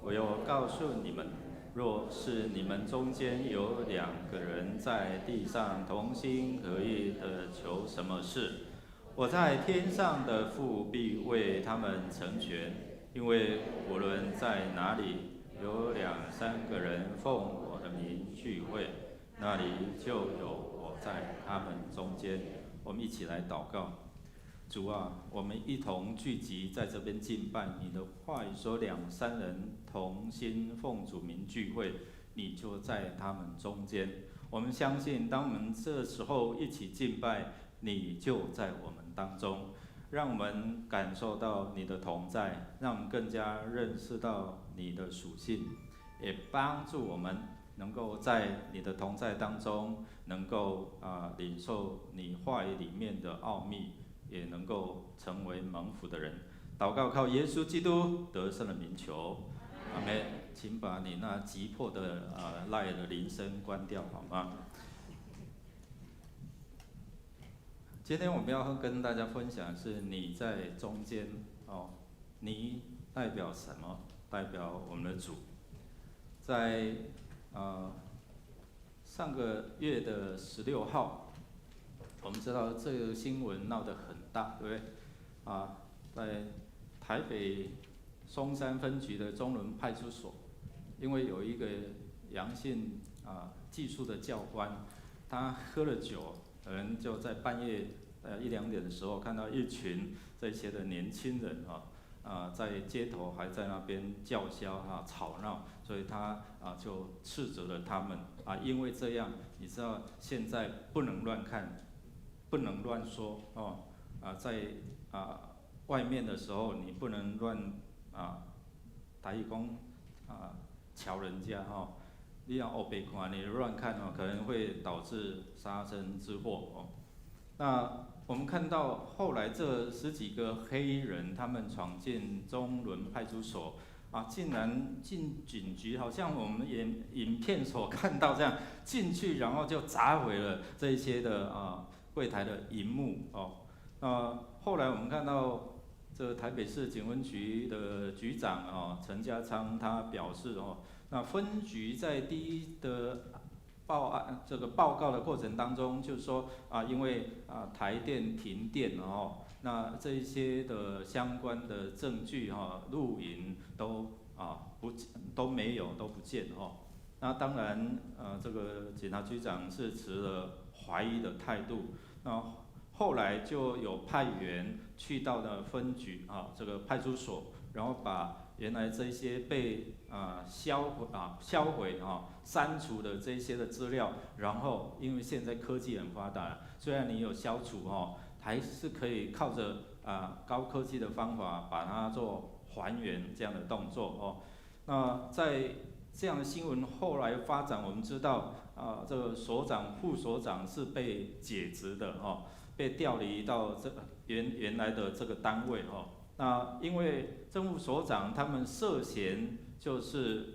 S1: 我又告诉你们，若是你们中间有2个人在地上同心合意的求什么事，我在天上的父必为他们成全。因为无论在哪里有2、3个人奉我的名聚会，那里就有我在他们中间。我们一起来祷告。主啊，我们一同聚集在这边敬拜你的话语说，2、3人同心奉主名聚会，你就在他们中间。我们相信，当我们这时候一起敬拜，你就在我们当中，让我们感受到你的同在，让我们更加认识到你的属性，也帮助我们能够在你的同在当中，能够领受你话语里面的奥秘，也能够成为蒙福的人。祷告靠耶稣基督得胜的名求，阿们。请把你那急迫的赖的铃声关掉，好吗？今天我们要跟大家分享的是你在中间哦，你代表什么？代表我们的主。在上个月的16号，我们知道这个新闻闹得很大，对不对？在台北松山分局的中仑派出所，因为有一个阳性技术的教官，他喝了酒，人就在半夜1、2点的时候，看到一群这些的年轻人在街头还在那边叫嚣吵闹，所以他就斥责了他们因为这样，你知道现在不能乱看，不能乱说在外面的时候你不能乱台语讲瞧人家你要黑白看，你乱看可能会导致杀身之祸那我们看到后来这10几个黑人，他们闯进中仑派出所竟然进警局，好像我们影片所看到这样进去，然后就砸毁了这些的柜台的荧幕后来我们看到这台北市警分局的局长陈家昌，他表示那分局在第一的这个报告的过程当中，就是说因为台电停电那这一些的相关的证据录影都没有，都不见那当然这个警察局长是持了怀疑的态度。那后来就有派员去到了分局这个派出所，然后把原来这些被销毁删除的这些的资料，然后因为现在科技很发达，虽然你有消除还是可以靠着高科技的方法把它做还原这样的动作那在这样的新闻后来发展，我们知道这个所长、副所长是被解职的被调离到这原来的这个单位那因为政务所长他们涉嫌就是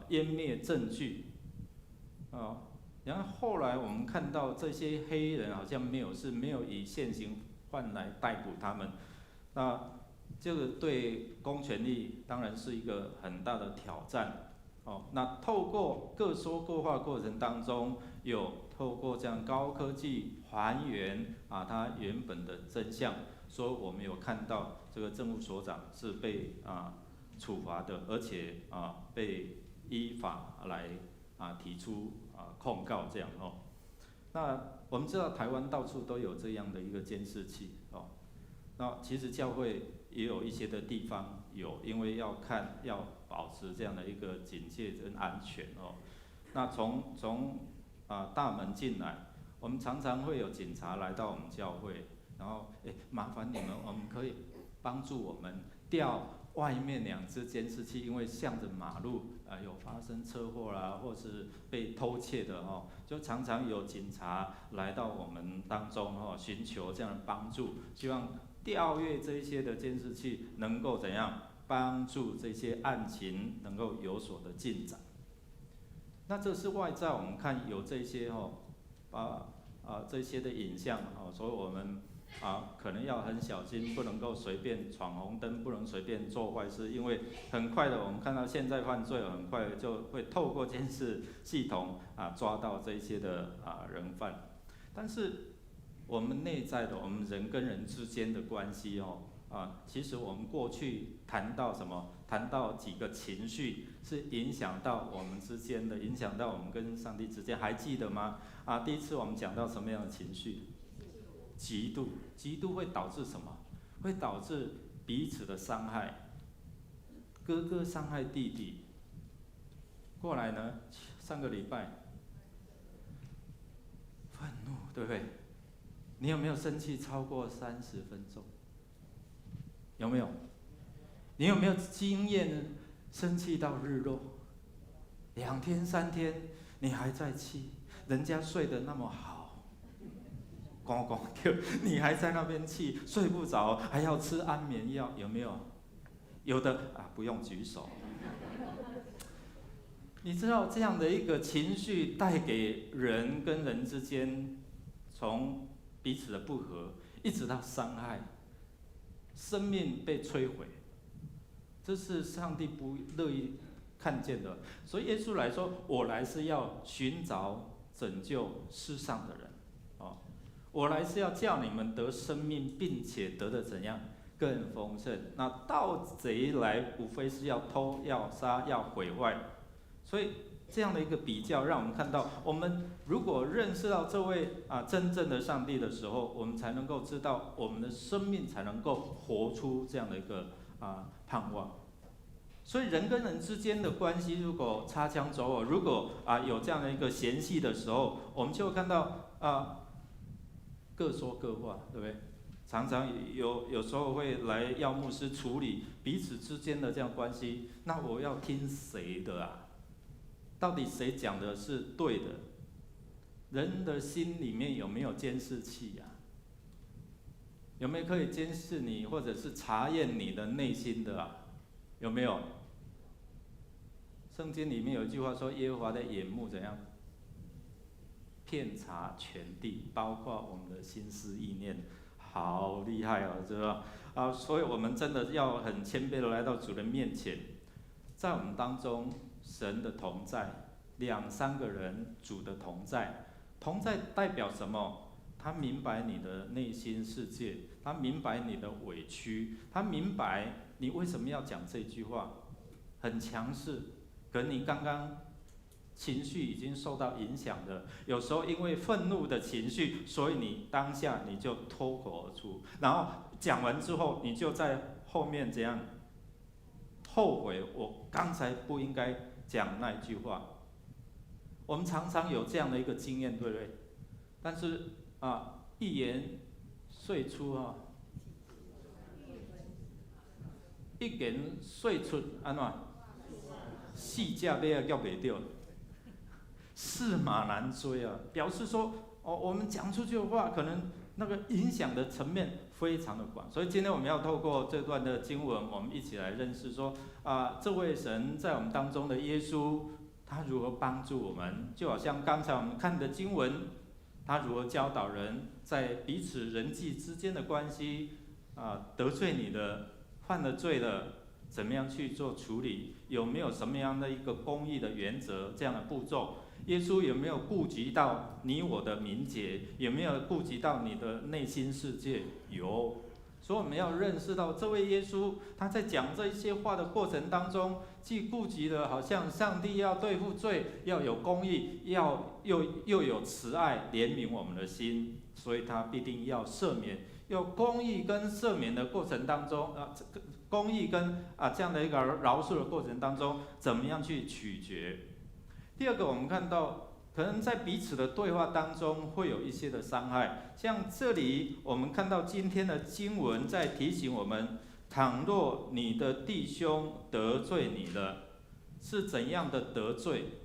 S1: 湮灭证据然后后来我们看到这些黑人好像没有以现行犯来逮捕他们，那这个对公权力当然是一个很大的挑战那透过各说各话过程当中，有透过这样高科技还原它原本的真相，所以我们有看到这个政务所长是被处罚的，而且被依法来提出控告这样哦。那我们知道台湾到处都有这样的一个监视器哦。那其实教会也有一些的地方有，因为要保持这样的一个警戒跟安全哦。那从大门进来，我们常常会有警察来到我们教会，然后麻烦你们，我们可以帮助我们调外面2只监视器，因为向着马路有发生车祸啦，或是被偷窃的哦，就常常有警察来到我们当中哦，寻求这样的帮助，希望调阅这一些的监视器，能够怎样帮助这些案情能够有所的进展。那这是外在，我们看有这些这些的影像所以我们可能要很小心，不能够随便闯红灯，不能随便做坏事，因为很快的，我们看到现在犯罪很快就会透过监视系统抓到这些的人犯。但是我们内在的，我们人跟人之间的关系其实我们过去谈到什么？谈到几个情绪是影响到我们之间的，影响到我们跟上帝之间，还记得吗？第一次我们讲到什么样的情绪？嫉妒。嫉妒会导致什么？会导致彼此的伤害。哥哥伤害弟弟。过来呢，上个礼拜，愤怒，对不对？你有没有生气超过30分钟？有没有？你有没有经验生气到日落？2天3天，你还在气，人家睡得那么好，咣咣叫，你还在那边气，睡不着，还要吃安眠药，有没有？有的不用举手。你知道这样的一个情绪带给人跟人之间，从彼此的不和，一直到伤害，生命被摧毁，这是上帝不乐意看见的。所以耶稣来说，我来是要寻找拯救世上的人，我来是要叫你们得生命，并且得的怎样更丰盛。那盗贼来，无非是要偷、要杀、要毁坏。所以这样的一个比较，让我们看到，我们如果认识到这位真正的上帝的时候，我们才能够知道，我们的生命才能够活出这样的一个盼望。所以人跟人之间的关系，如果擦枪走火，如果有这样的一个嫌隙的时候，我们就会看到各说各话，对不对？常常有时候会来要牧师处理彼此之间的这样关系，那我要听谁的啊？到底谁讲的是对的？人的心里面有没有监视器啊？有没有可以监视你，或者是查验你的内心的啊？有没有？圣经里面有一句话说，耶和华的眼目怎样？遍察全地，包括我们的心思意念，好厉害哦，知道吧？所以我们真的要很谦卑的来到主人面前，在我们当中，神的同在，2、3个人主的同在，同在代表什么？他明白你的内心世界，他明白你的委屈，他明白你为什么要讲这句话，很强势，可你刚刚情绪已经受到影响的，有时候因为愤怒的情绪，所以你当下你就脱口而出，然后讲完之后，你就在后面怎样后悔，我刚才不应该讲那句话。我们常常有这样的一个经验，对不对？但是一言遂出一言遂出安怎？四只马也叫不掉，驷马难追啊！表示说，我们讲出去的话，可能那个影响的层面非常的广。所以今天我们要透过这段的经文，我们一起来认识说，这位神在我们当中的耶稣，他如何帮助我们？就好像刚才我们看的经文，他如何教导人在彼此人际之间的关系，得罪你的、犯了罪的，怎么样去做处理？有没有什么样的一个公义的原则？这样的步骤，耶稣有没有顾及到你我的名节？有没有顾及到你的内心世界？有。所以我们要认识到，这位耶稣他在讲这一些话的过程当中，既顾及了好像上帝要对付罪，要有公义，又有慈爱怜悯我们的心，所以他必定要赦免。有公义跟赦免的过程当中，公义跟这样的一个饶恕的过程当中，怎么样去取决？第二个，我们看到可能在彼此的对话当中会有一些的伤害，像这里我们看到今天的经文在提醒我们，倘若你的弟兄得罪你了，是怎样的得罪？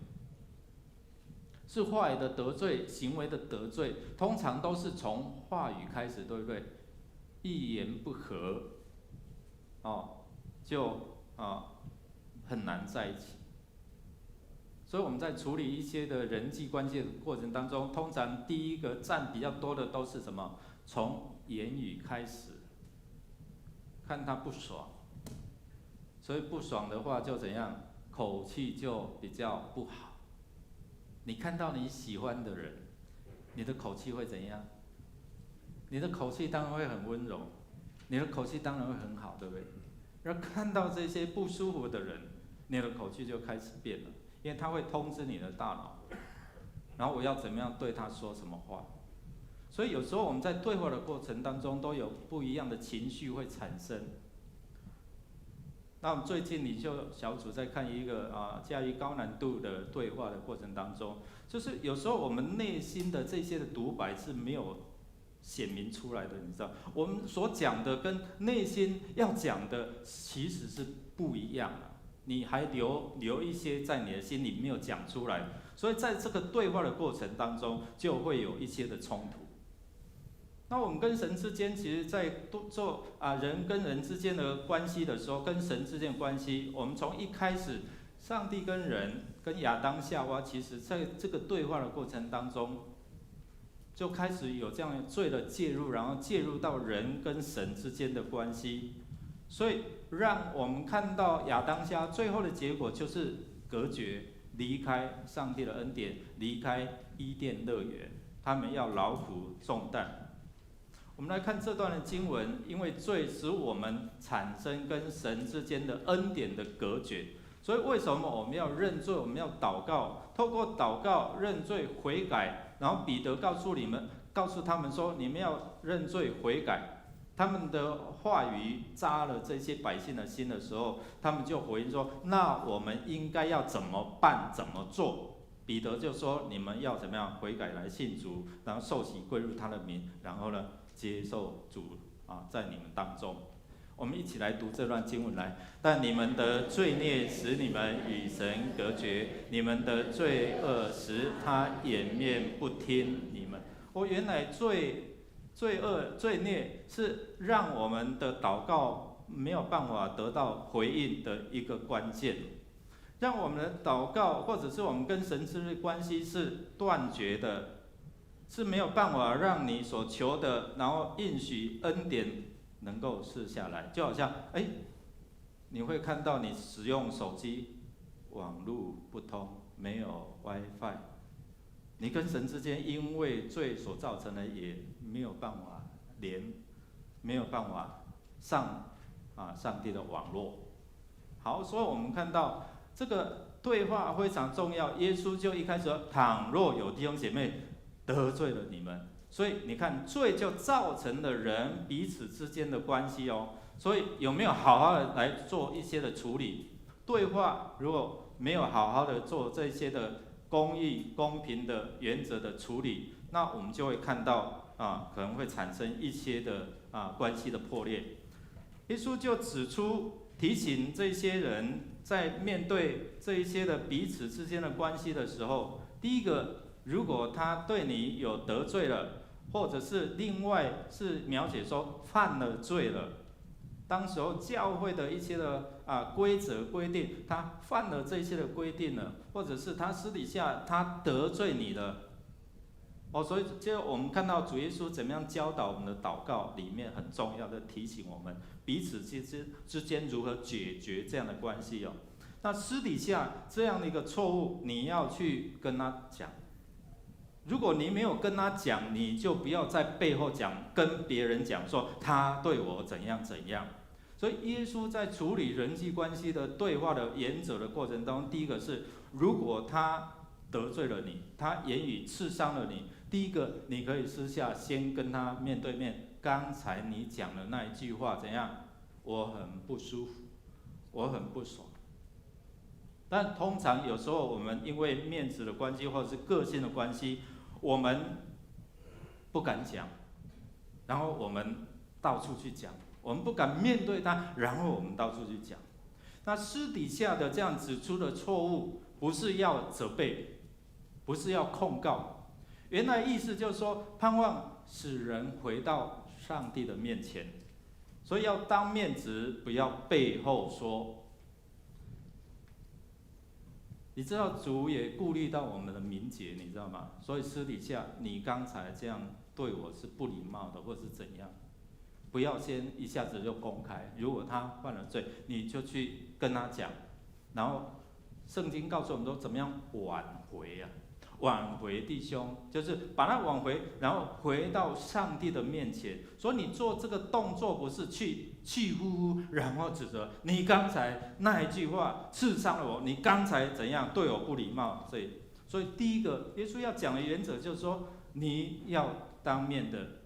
S1: 是话语的得罪，行为的得罪，通常都是从话语开始，对不对？一言不合，就很难在一起。所以我们在处理一些的人际关系的过程当中，通常第一个占比较多的都是什么？从言语开始，看他不爽，所以不爽的话就怎样？口气就比较不好。你看到你喜欢的人，你的口气会怎样？你的口气当然会很温柔，你的口气当然会很好，对不对？然后看到这些不舒服的人，你的口气就开始变了。因为他会通知你的大脑，然后我要怎么样对他说什么话，所以有时候我们在对话的过程当中都有不一样的情绪会产生。那我们最近领袖小组在看一个驾驭高难度的对话的过程当中，就是有时候我们内心的这些的独白是没有显明出来的，你知道，我们所讲的跟内心要讲的其实是不一样的。你还留一些在你的心里没有讲出来，所以在这个对话的过程当中，就会有一些的冲突。那我们跟神之间，其实在做人跟人之间的关系的时候，跟神之间的关系，我们从一开始，上帝跟人跟亚当夏娃，其实在这个对话的过程当中，就开始有这样罪的介入，然后介入到人跟神之间的关系，所以让我们看到亚当夏最后的结果就是隔绝，离开上帝的恩典，离开伊甸乐园，他们要劳苦重担。我们来看这段的经文，因为罪使我们产生跟神之间的恩典的隔绝，所以为什么我们要认罪？我们要祷告，透过祷告认罪悔改，然后彼得告诉他们说，你们要认罪悔改。他们的话语扎了这些百姓的心的时候，他们就回应说，那我们应该要怎么办？怎么做？彼得就说，你们要怎么样悔改来信主，然后受洗归入他的名，然后呢接受主在你们当中。我们一起来读这段经文来。但你们的罪孽使你们与神隔绝，你们的罪恶使他掩面不听你们。原来罪恶、罪孽是让我们的祷告没有办法得到回应的一个关键，让我们的祷告或者是我们跟神之间的关系是断绝的，是没有办法让你所求的，然后应许恩典能够赐下来。就好像你会看到你使用手机，网路不通，没有 WiFi。你跟神之间因为罪所造成的也没有办法没有办法上帝的网络。好，所以我们看到这个对话非常重要。耶稣就一开始说，倘若有弟兄姐妹得罪了你们，所以你看罪就造成了人彼此之间的关系哦。所以有没有好好的来做一些的处理？对话如果没有好好的做这些的公义、公平的原则的处理，那我们就会看到可能会产生一些的关系的破裂。耶稣就指出提醒这些人在面对这一些的彼此之间的关系的时候，第一个，如果他对你有得罪了，或者是另外是描写说犯了罪了，当时候教会的一些的规则规定，他犯了这些的规定了，或者是他私底下他得罪你了，所以就我们看到主耶稣怎么样教导我们的祷告里面很重要的提醒我们彼此之间如何解决这样的关系哦。那私底下这样的一个错误，你要去跟他讲，如果你没有跟他讲，你就不要在背后跟别人讲说他对我怎样怎样。所以耶稣在处理人际关系的对话的原则的过程当中，第一个是，如果他得罪了你，他言语刺伤了你，第一个你可以私下先跟他面对面，刚才你讲的那一句话怎样？我很不舒服，我很不爽。但通常有时候我们因为面子的关系或者是个性的关系，我们不敢讲，然后我们到处去讲，我们不敢面对他，然后我们到处去讲。那私底下的这样指出的错误，不是要责备，不是要控告，原来意思就是说，盼望使人回到上帝的面前，所以要当面指，不要背后说。你知道主也顾虑到我们的名节，你知道吗？所以私底下你刚才这样对我是不礼貌的，或是怎样，不要先一下子就公开。如果他犯了罪，你就去跟他讲。然后圣经告诉我们说，怎么样挽回啊？挽回弟兄，就是把他挽回，然后回到上帝的面前。所以你做这个动作，不是去气呼呼，然后指责你刚才那一句话刺伤了我，你刚才怎样对我不礼貌。所以第一个，耶稣要讲的原则就是说，你要当面的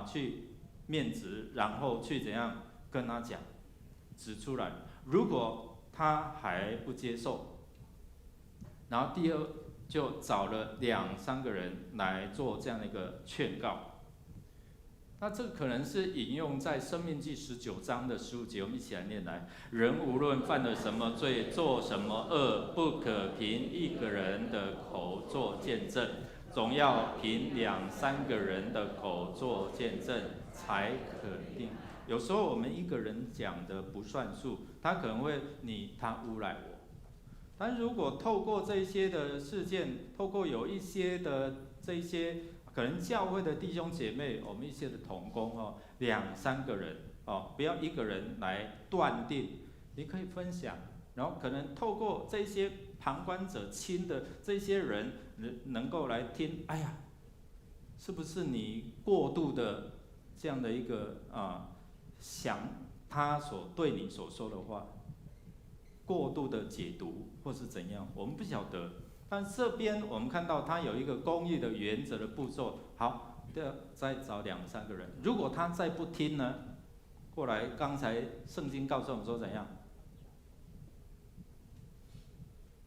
S1: 去面指，然后去怎样跟他讲，指出来。如果他还不接受，然后第二，就找了2-3个人来做这样的一个劝告。那这个可能是引用在《申命记》19章的15节，我们一起来念来：人无论犯了什么罪，做什么恶，不可凭一个人的口做见证，总要凭2-3个人的口做见证，才可定。有时候我们一个人讲的不算数，他可能会他诬赖我。但如果透过这些的事件，透过有一些的这些可能教会的弟兄姐妹，我们一些的同工2-3个人不要一个人来断定，你可以分享，然后可能透过这些旁观者清的这些人能够来听，哎呀，是不是你过度的这样的一个想他所对你所说的话，过度的解读或是怎样，我们不晓得。但这边我们看到他有一个公义的原则的步骤。好，再找2-3个人，如果他再不听呢，过来刚才圣经告诉我们说怎样？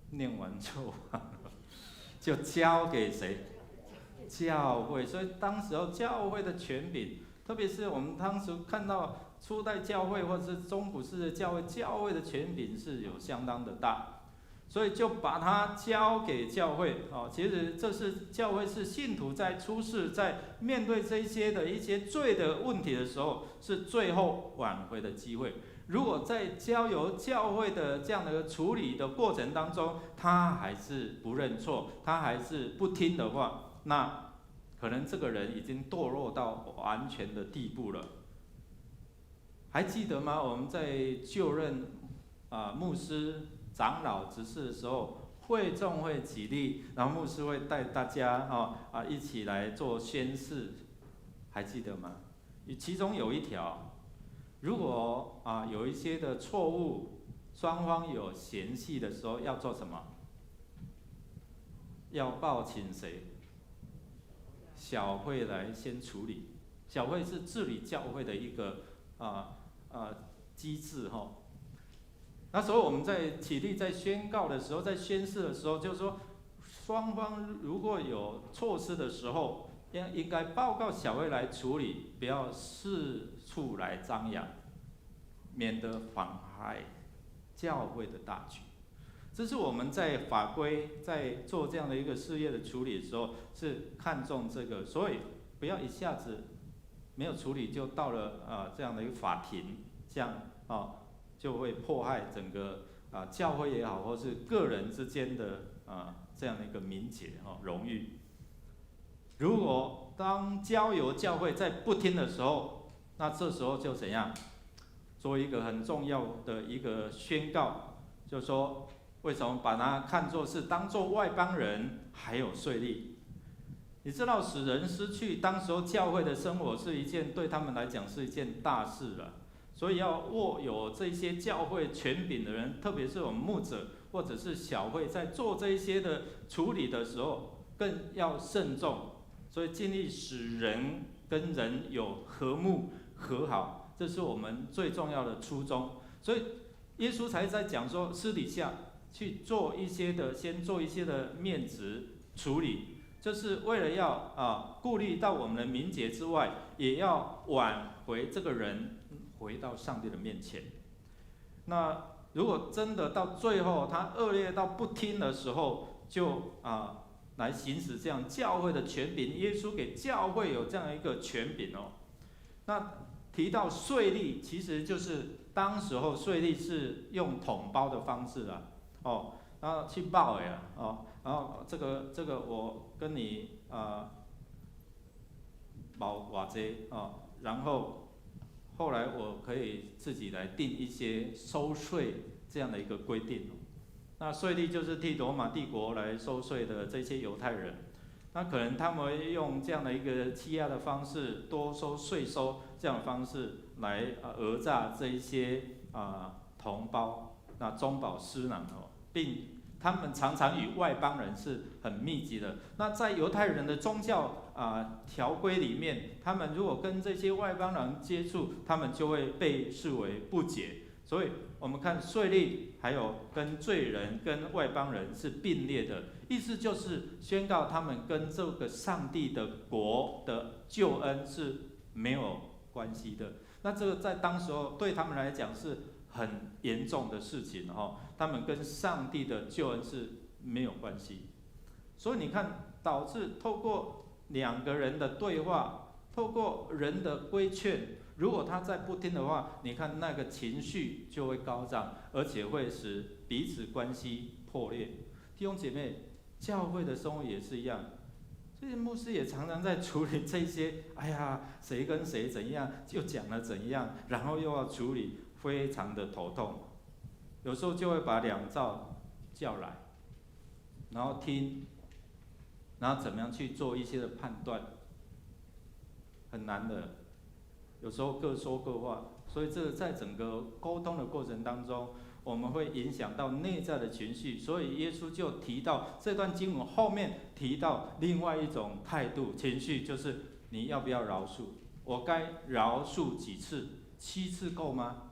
S1: 念完就完了，就交给谁？教会。所以当时候教会的权柄，特别是我们当时看到初代教会或者是中古世的教会的权柄是有相当的大，所以就把它交给教会。其实这是教会是信徒在出世，在面对这些的一些罪的问题的时候，是最后挽回的机会。如果在交由教会的这样的处理的过程当中，他还是不认错，他还是不听的话，那可能这个人已经堕落到完全的地步了。还记得吗？我们在就任牧师、长老、执事的时候，会众会起立，然后牧师会带大家一起来做宣誓，还记得吗？其中有一条，如果有一些的错误，双方有嫌隙的时候，要做什么？要报请谁？小会来先处理。小会是治理教会的一个机制那时候我们在起立、在宣告的时候、在宣誓的时候，就是说，双方如果有错失的时候，应该报告小会来处理，不要四处来张扬，免得妨害教会的大局。这是我们在法规在做这样的一个事业的处理的时候，是看重这个，所以不要一下子没有处理就到了这样的一个法庭，这样就会迫害整个教会也好，或是个人之间的这样的一个名节荣誉。如果当交由教会在不听的时候，那这时候就怎样？做一个很重要的一个宣告，就是说为什么把它看作是当作外邦人还有税吏？你知道使人失去当时候教会的生活是一件对他们来讲是一件大事了，所以要握有这些教会权柄的人，特别是我们牧者或者是小会，在做这一些的处理的时候，更要慎重，所以尽力使人跟人有和睦和好，这是我们最重要的初衷。所以耶稣才在讲说，私底下去做一些的，先做一些的面子处理，就是为了要顾虑到我们的名节之外，也要挽回这个人回到上帝的面前。那如果真的到最后他恶劣到不听的时候，就来行使这样教会的权柄。耶稣给教会有这样一个权柄哦。那提到税吏，其实就是当时候税吏是用统包的方式啊，然后去报的然后这个我跟你报偌济然后后来我可以自己来定一些收税这样的一个规定。那税吏就是替罗马帝国来收税的这些犹太人，那可能他们会用这样的一个欺压的方式，多收税收这样的方式来讹诈这一些同胞，那中饱私囊并他们常常与外邦人是很密集的。那在犹太人的宗教条规里面，他们如果跟这些外邦人接触，他们就会被视为不洁。所以我们看税吏还有跟罪人跟外邦人是并列的，意思就是宣告他们跟这个上帝的国的救恩是没有关系的。那这个在当时候对他们来讲是很严重的事情他们跟上帝的救恩是没有关系。所以你看，导致透过两个人的对话，透过人的规劝，如果他再不听的话，你看那个情绪就会高涨，而且会使彼此关系破裂。弟兄姐妹，教会的生活也是一样，这些牧师也常常在处理这些，谁跟谁怎样，就讲了怎样，然后又要处理，非常的头痛。有时候就会把两造叫来，然后听，然后怎么样去做一些的判断，很难的。有时候各说各话，所以这个在整个沟通的过程当中，我们会影响到内在的情绪。所以耶稣就提到这段经文后面提到另外一种态度情绪，就是你要不要饶恕？我该饶恕几次？7次够吗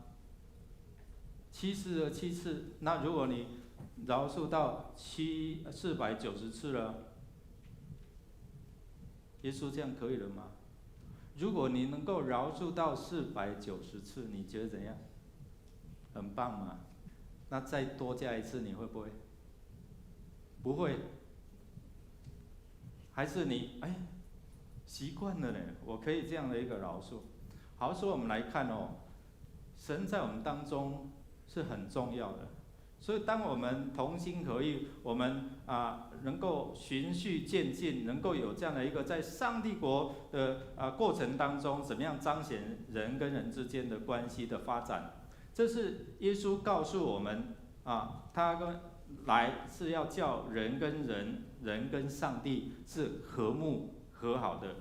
S1: ？7次，那如果你饶恕到490次了，耶稣这样可以了吗？如果你能够饶恕到490次，你觉得怎样？很棒嘛？那再多加一次，你会不会？不会。还是你习惯了呢？我可以这样的一个饶恕。好，所以我们来看神在我们当中是很重要的。所以当我们同心合意，我们能够循序渐进，能够有这样的一个在上帝国的过程当中，怎么样彰显人跟人之间的关系的发展？这是耶稣告诉我们他来是要叫人跟人，人跟上帝是和睦和好的。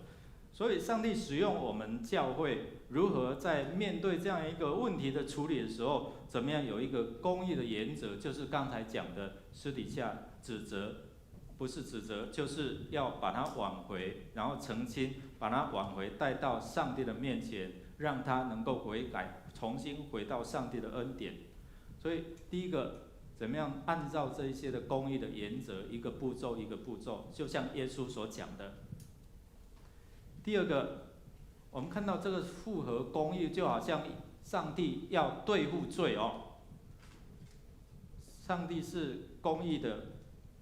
S1: 所以上帝使用我们教会如何在面对这样一个问题的处理的时候，怎么样有一个公义的原则，就是刚才讲的私底下指责，不是指责，就是要把它挽回，然后澄清，把它挽回带到上帝的面前，让他能够悔改，重新回到上帝的恩典。所以第一个，怎么样按照这一些的公义的原则，一个步骤一个步骤，就像耶稣所讲的。第二个，我们看到这个复合公义，就好像上帝要对付罪上帝是公义的，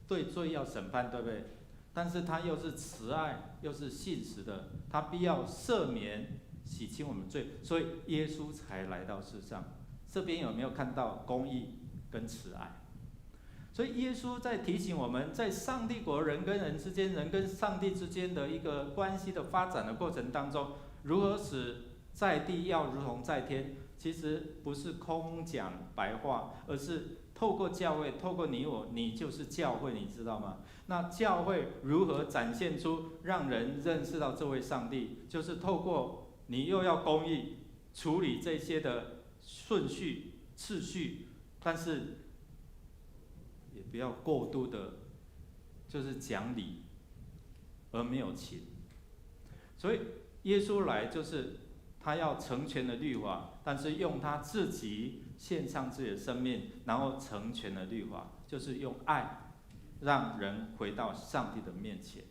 S1: 对罪要审判，对不对？但是他又是慈爱，又是信实的，他必要赦免、洗清我们罪，所以耶稣才来到世上。这边有没有看到公义跟慈爱？所以耶稣在提醒我们，在上帝国人跟人之间，人跟上帝之间的一个关系的发展的过程当中，如何使在地要如同在天，其实不是空讲白话，而是透过教会，透过你我，你就是教会，你知道吗？那教会如何展现出让人认识到这位上帝？就是透过你又要公义，处理这些的顺序、次序，但是也不要过度的，就是讲理而没有情。所以耶稣来就是他要成全了律法，但是用他自己献上自己的生命，然后成全了律法，就是用爱让人回到上帝的面前。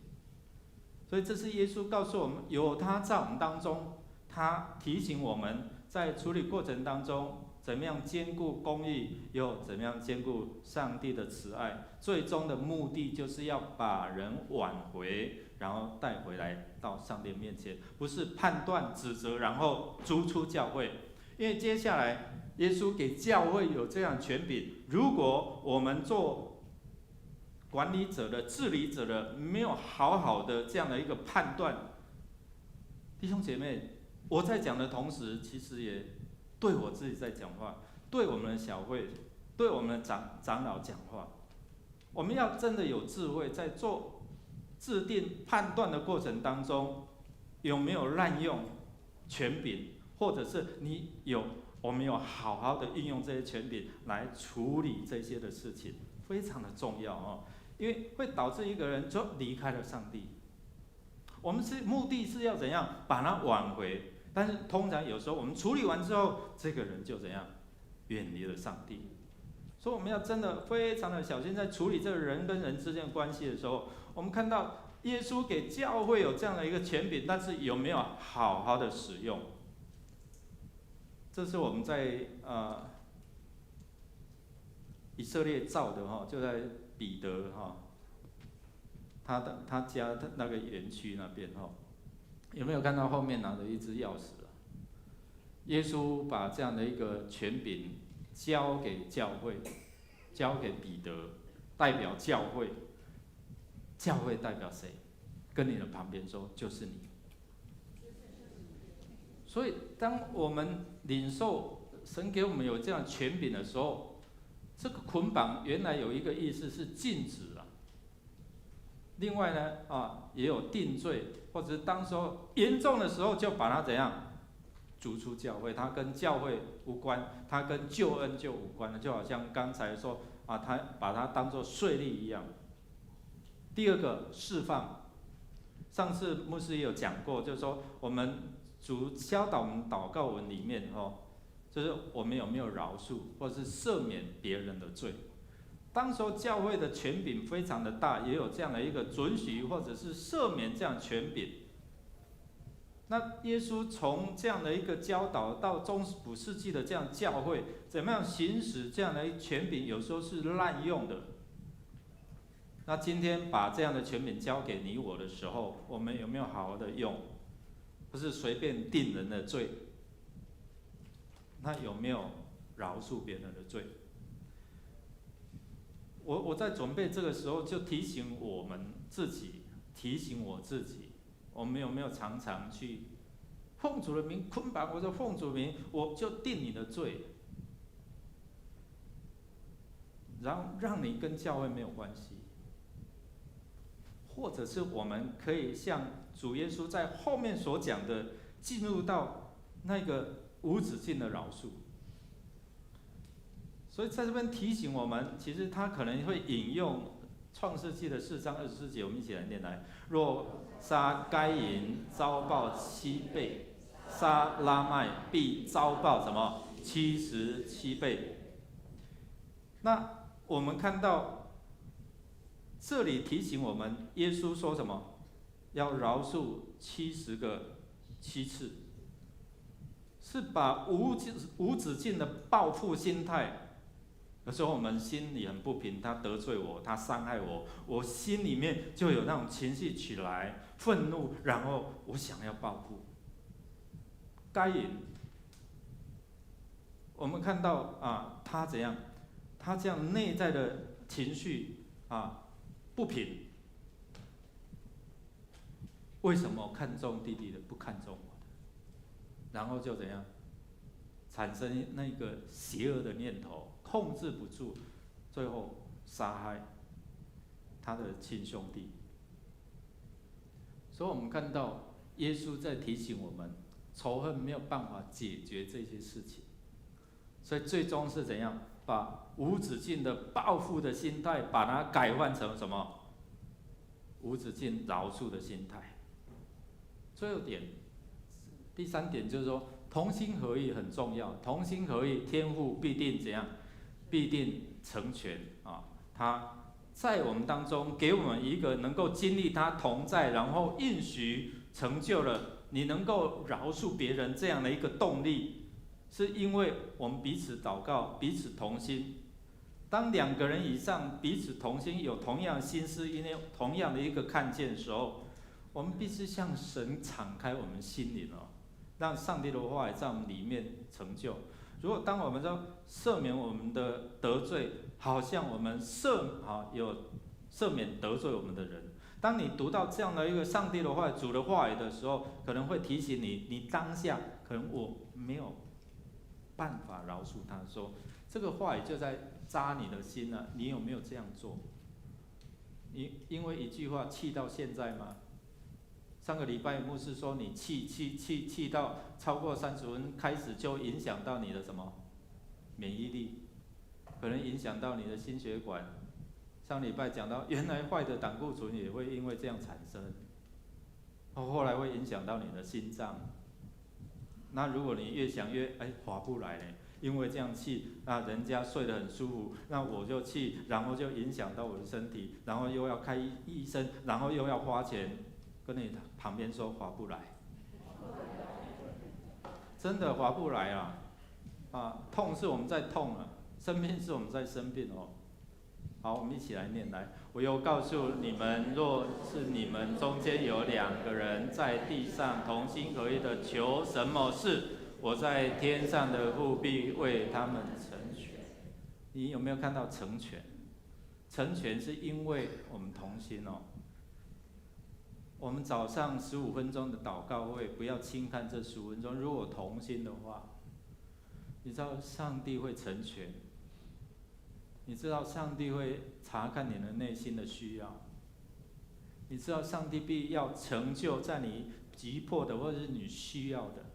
S1: 所以这是耶稣告诉我们，有他在我们当中，他提醒我们在处理过程当中，怎么样兼顾公义，又怎么样兼顾上帝的慈爱。最终的目的就是要把人挽回，然后带回来到上帝面前，不是判断指责，然后逐出教会。因为接下来耶稣给教会有这样权柄，如果我们做管理者的、治理者的，没有好好的这样的一个判断，弟兄姐妹，我在讲的同时，其实也对我自己在讲话，对我们的小会，对我们的长老讲话。我们要真的有智慧，在做制定判断的过程当中，有没有滥用权柄，或者是我们有好好的运用这些权柄来处理这些的事情，非常的重要哦。因为会导致一个人就离开了上帝。我们目的是要怎样把他挽回，但是通常有时候我们处理完之后，这个人就怎样远离了上帝。所以我们要真的非常的小心，在处理这个人跟人之间的关系的时候，我们看到耶稣给教会有这样的一个权柄，但是有没有好好的使用？这是我们在以色列造的哈，就在彼得哈，他家的那个园区那边哈，有没有看到后面拿着一只钥匙啊？耶稣把这样的一个权柄交给教会，交给彼得，代表教会。教会代表谁？跟你的旁边说，就是你。所以，当我们领受神给我们有这样权柄的时候，这个捆绑原来有一个意思是禁止啊。另外呢，也有定罪，或者是当时候严重的时候就把它怎样逐出教会，它跟教会无关，它跟救恩就无关了，就好像刚才说他把它当作税吏一样。第二个释放，上次牧师也有讲过，就是说我们主教导我们祷告文里面就是我们有没有饶恕，或者是赦免别人的罪。当时候教会的权柄非常的大，也有这样的一个准许或者是赦免这样的权柄。那耶稣从这样的一个教导到中古世纪的这样教会，怎么样行使这样的一个权柄，有时候是滥用的。那今天把这样的权柄交给你我的时候，我们有没有好好的用？不是随便定人的罪，那有没有饶恕别人的罪？我在准备这个时候就提醒我们自己，提醒我自己，我们有没有常常去奉主的名捆绑，或者奉主的名我就定你的罪，然后让你跟教会没有关系。或者是我们可以像主耶稣在后面所讲的，进入到那个无止境的饶恕。所以在这边提醒我们，其实他可能会引用创世纪的4章24节，我们一起来念来：若杀该隐，遭报7倍；杀拉麦，必遭报什么？77倍。那我们看到这里提醒我们，耶稣说什么？要饶恕70个7次，是把无止境的报复心态。有时候我们心里很不平，他得罪我，他伤害我，我心里面就有那种情绪起来，愤怒，然后我想要报复。该隐，我们看到他怎样？他这样内在的情绪不平。为什么看重弟弟的，不看重我的？然后就怎样？产生那个邪恶的念头，控制不住，最后杀害他的亲兄弟。所以我们看到耶稣在提醒我们，仇恨没有办法解决这些事情，所以最终是怎样？把无止境的报复的心态，把它改换成什么？无止境饶恕的心态。最后点，第3点就是说，同心合意很重要。同心合意，天父必定怎样？必定成全啊！他在我们当中给我们一个能够经历他同在，然后应许成就了你能够饶恕别人这样的一个动力。是因为我们彼此祷告，彼此同心。当2个人以上彼此同心，有同样心思，因为同样的一个看见的时候，我们必须向神敞开我们心灵哦，让上帝的话语在我们里面成就。如果当我们说赦免我们的得罪，好像我们有赦免得罪我们的人。当你读到这样的一个上帝的话语、主的话语的时候，可能会提醒你，你当下可能我没有办法饶恕他，说这个话语就在扎你的心了。你有没有这样做？你因为一句话气到现在吗？上个礼拜牧师说你气到超过30分，开始就影响到你的什么免疫力，可能影响到你的心血管。上礼拜讲到，原来坏的胆固醇也会因为这样产生，后来会影响到你的心脏。那如果你越想越划不来呢？因为这样气，那人家睡得很舒服，那我就气，然后就影响到我的身体，然后又要开医生，然后又要花钱，跟你旁边说划不来，真的划不来啊！痛是我们在痛啊，生病是我们在生病哦。好，我们一起来念来。我又告诉你们，若是你们中间有2个人在地上同心合意的求什么事，我在天上的父必为他们成全。你有没有看到成全？成全是因为我们同心哦。我们早上15分钟的祷告会，不要轻看这15分钟。如果同心的话，你知道上帝会成全。你知道上帝会查看你的内心的需要，你知道上帝必要成就在你急迫的或者是你需要的，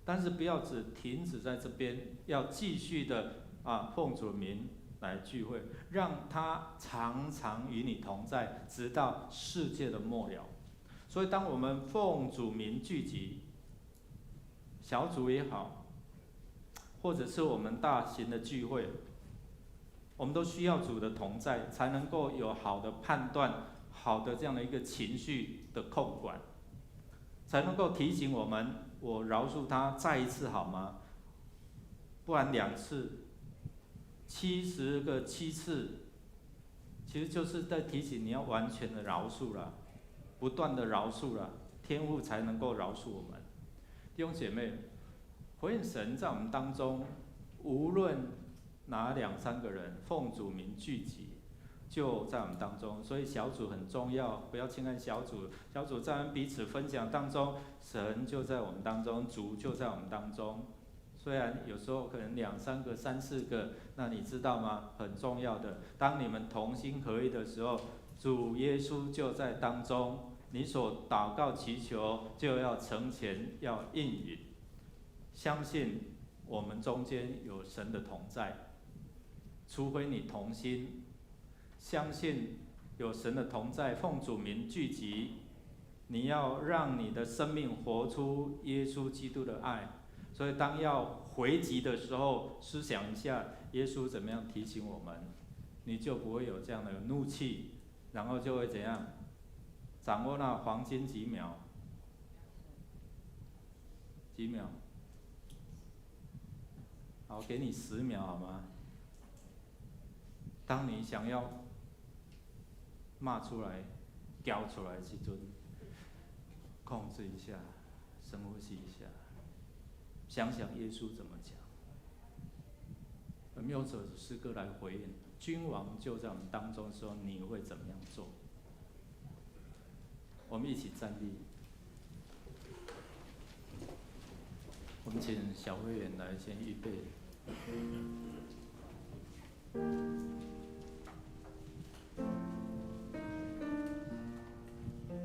S1: 但是不要只停止在这边，要继续的奉主名来聚会，让他常常与你同在，直到世界的末了。所以当我们奉主名聚集，小组也好，或者是我们大型的聚会，我们都需要主的同在，才能够有好的判断，好的这样的一个情绪的控管，才能够提醒我们，我饶恕他再一次好吗？不然2次，70个7次，其实就是在提醒你要完全的饶恕了，不断的饶恕了，天父才能够饶恕我们。弟兄姐妹，回应神在我们当中，无论哪2、3个人奉主名聚集，就在我们当中。所以小组很重要，不要轻看小组。小组在我们彼此分享当中，神就在我们当中，主就在我们当中。虽然有时候可能2、3个、3、4个，那你知道吗？很重要的，当你们同心合一的时候，主耶稣就在当中，你所祷告祈求就要成全，要应允。相信我们中间有神的同在。除非你同心，相信有神的同在，奉主名聚集，你要让你的生命活出耶稣基督的爱。所以当要回击的时候，思想一下耶稣怎么样提醒我们，你就不会有这样的怒气，然后就会怎样掌握那黄金几秒，好，给你10秒好吗？当你想要骂出来、叫出来的时候，控制一下，深呼吸一下，想想耶稣怎么讲。我们用这首诗歌来回应：君王就在我们当中的时候，你会怎么样做？我们一起站立。我们请小会员来先预备。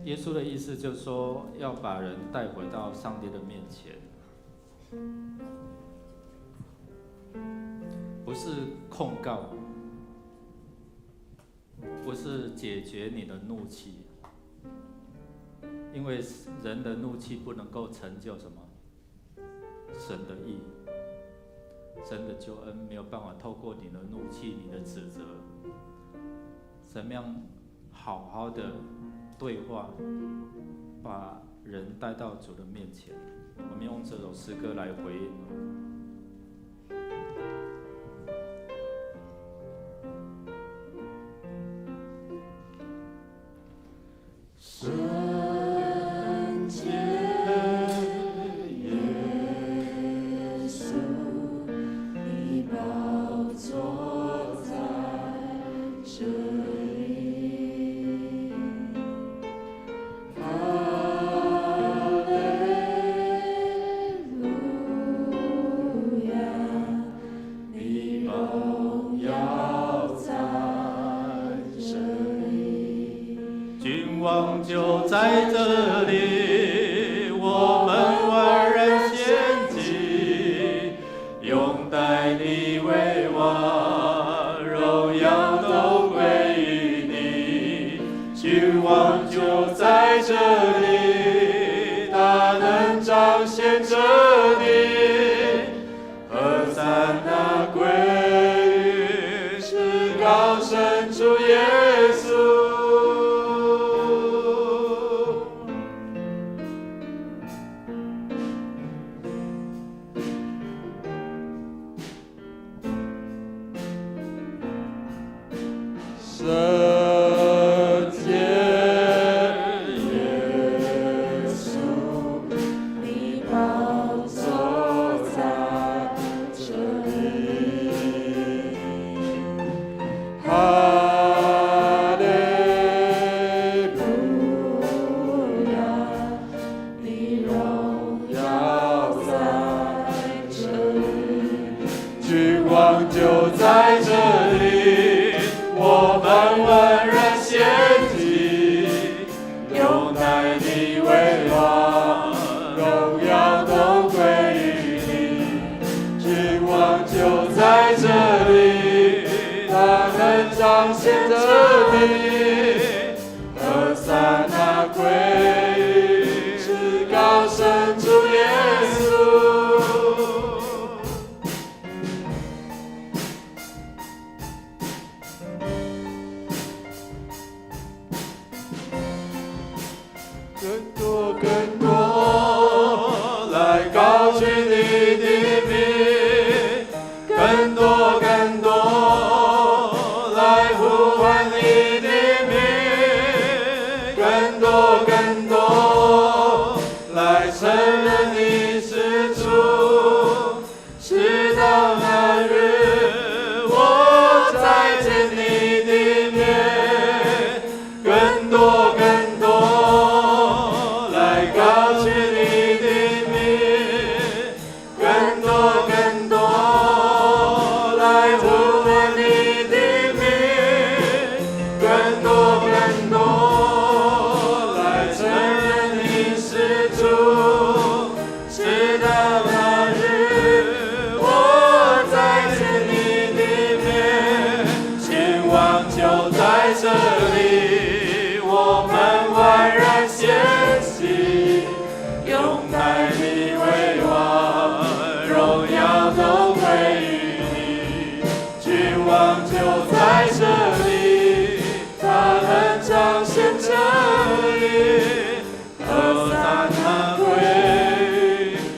S1: 耶稣的意思就是说，要把人带回到上帝的面前，不是控告，不是解决你的怒气，因为人的怒气不能够成就什么？神的义，神的救恩没有办法透过你的怒气、你的指责，怎么样好好的对话，把人带到主的面前。我们用这首诗歌来回应。
S2: 圣洁耶稣，你宝座在这里。哈利路亚，你荣耀在这里。
S1: 君王就在这里，我们万人献祭，拥戴你为王，荣耀都归于你。君王就在这里，大能彰显着你，何赞那归于至高神主耶稣。
S2: 圣洁耶稣，你宝座在这里。哈利路亚，你荣耀在这里。君王就在这里，我们万人献祭，拥戴你为王，荣耀都归于你。君王就在这里，他能彰显着你，何塞那归于至高神主耶稣。更多更多来高举你的名，更多更多来呼唤你的名，更多更多来承认你是主，直到那日我再见你的面，更多更多高举你的名，更多更多来呼唤你的名，更多更多来承认你是主，直到那日我再见你的面，君王就在这里，我们万人献祭，拥戴你为王，荣耀都归于你。君王就在这里，他能彰显这里，何赞那归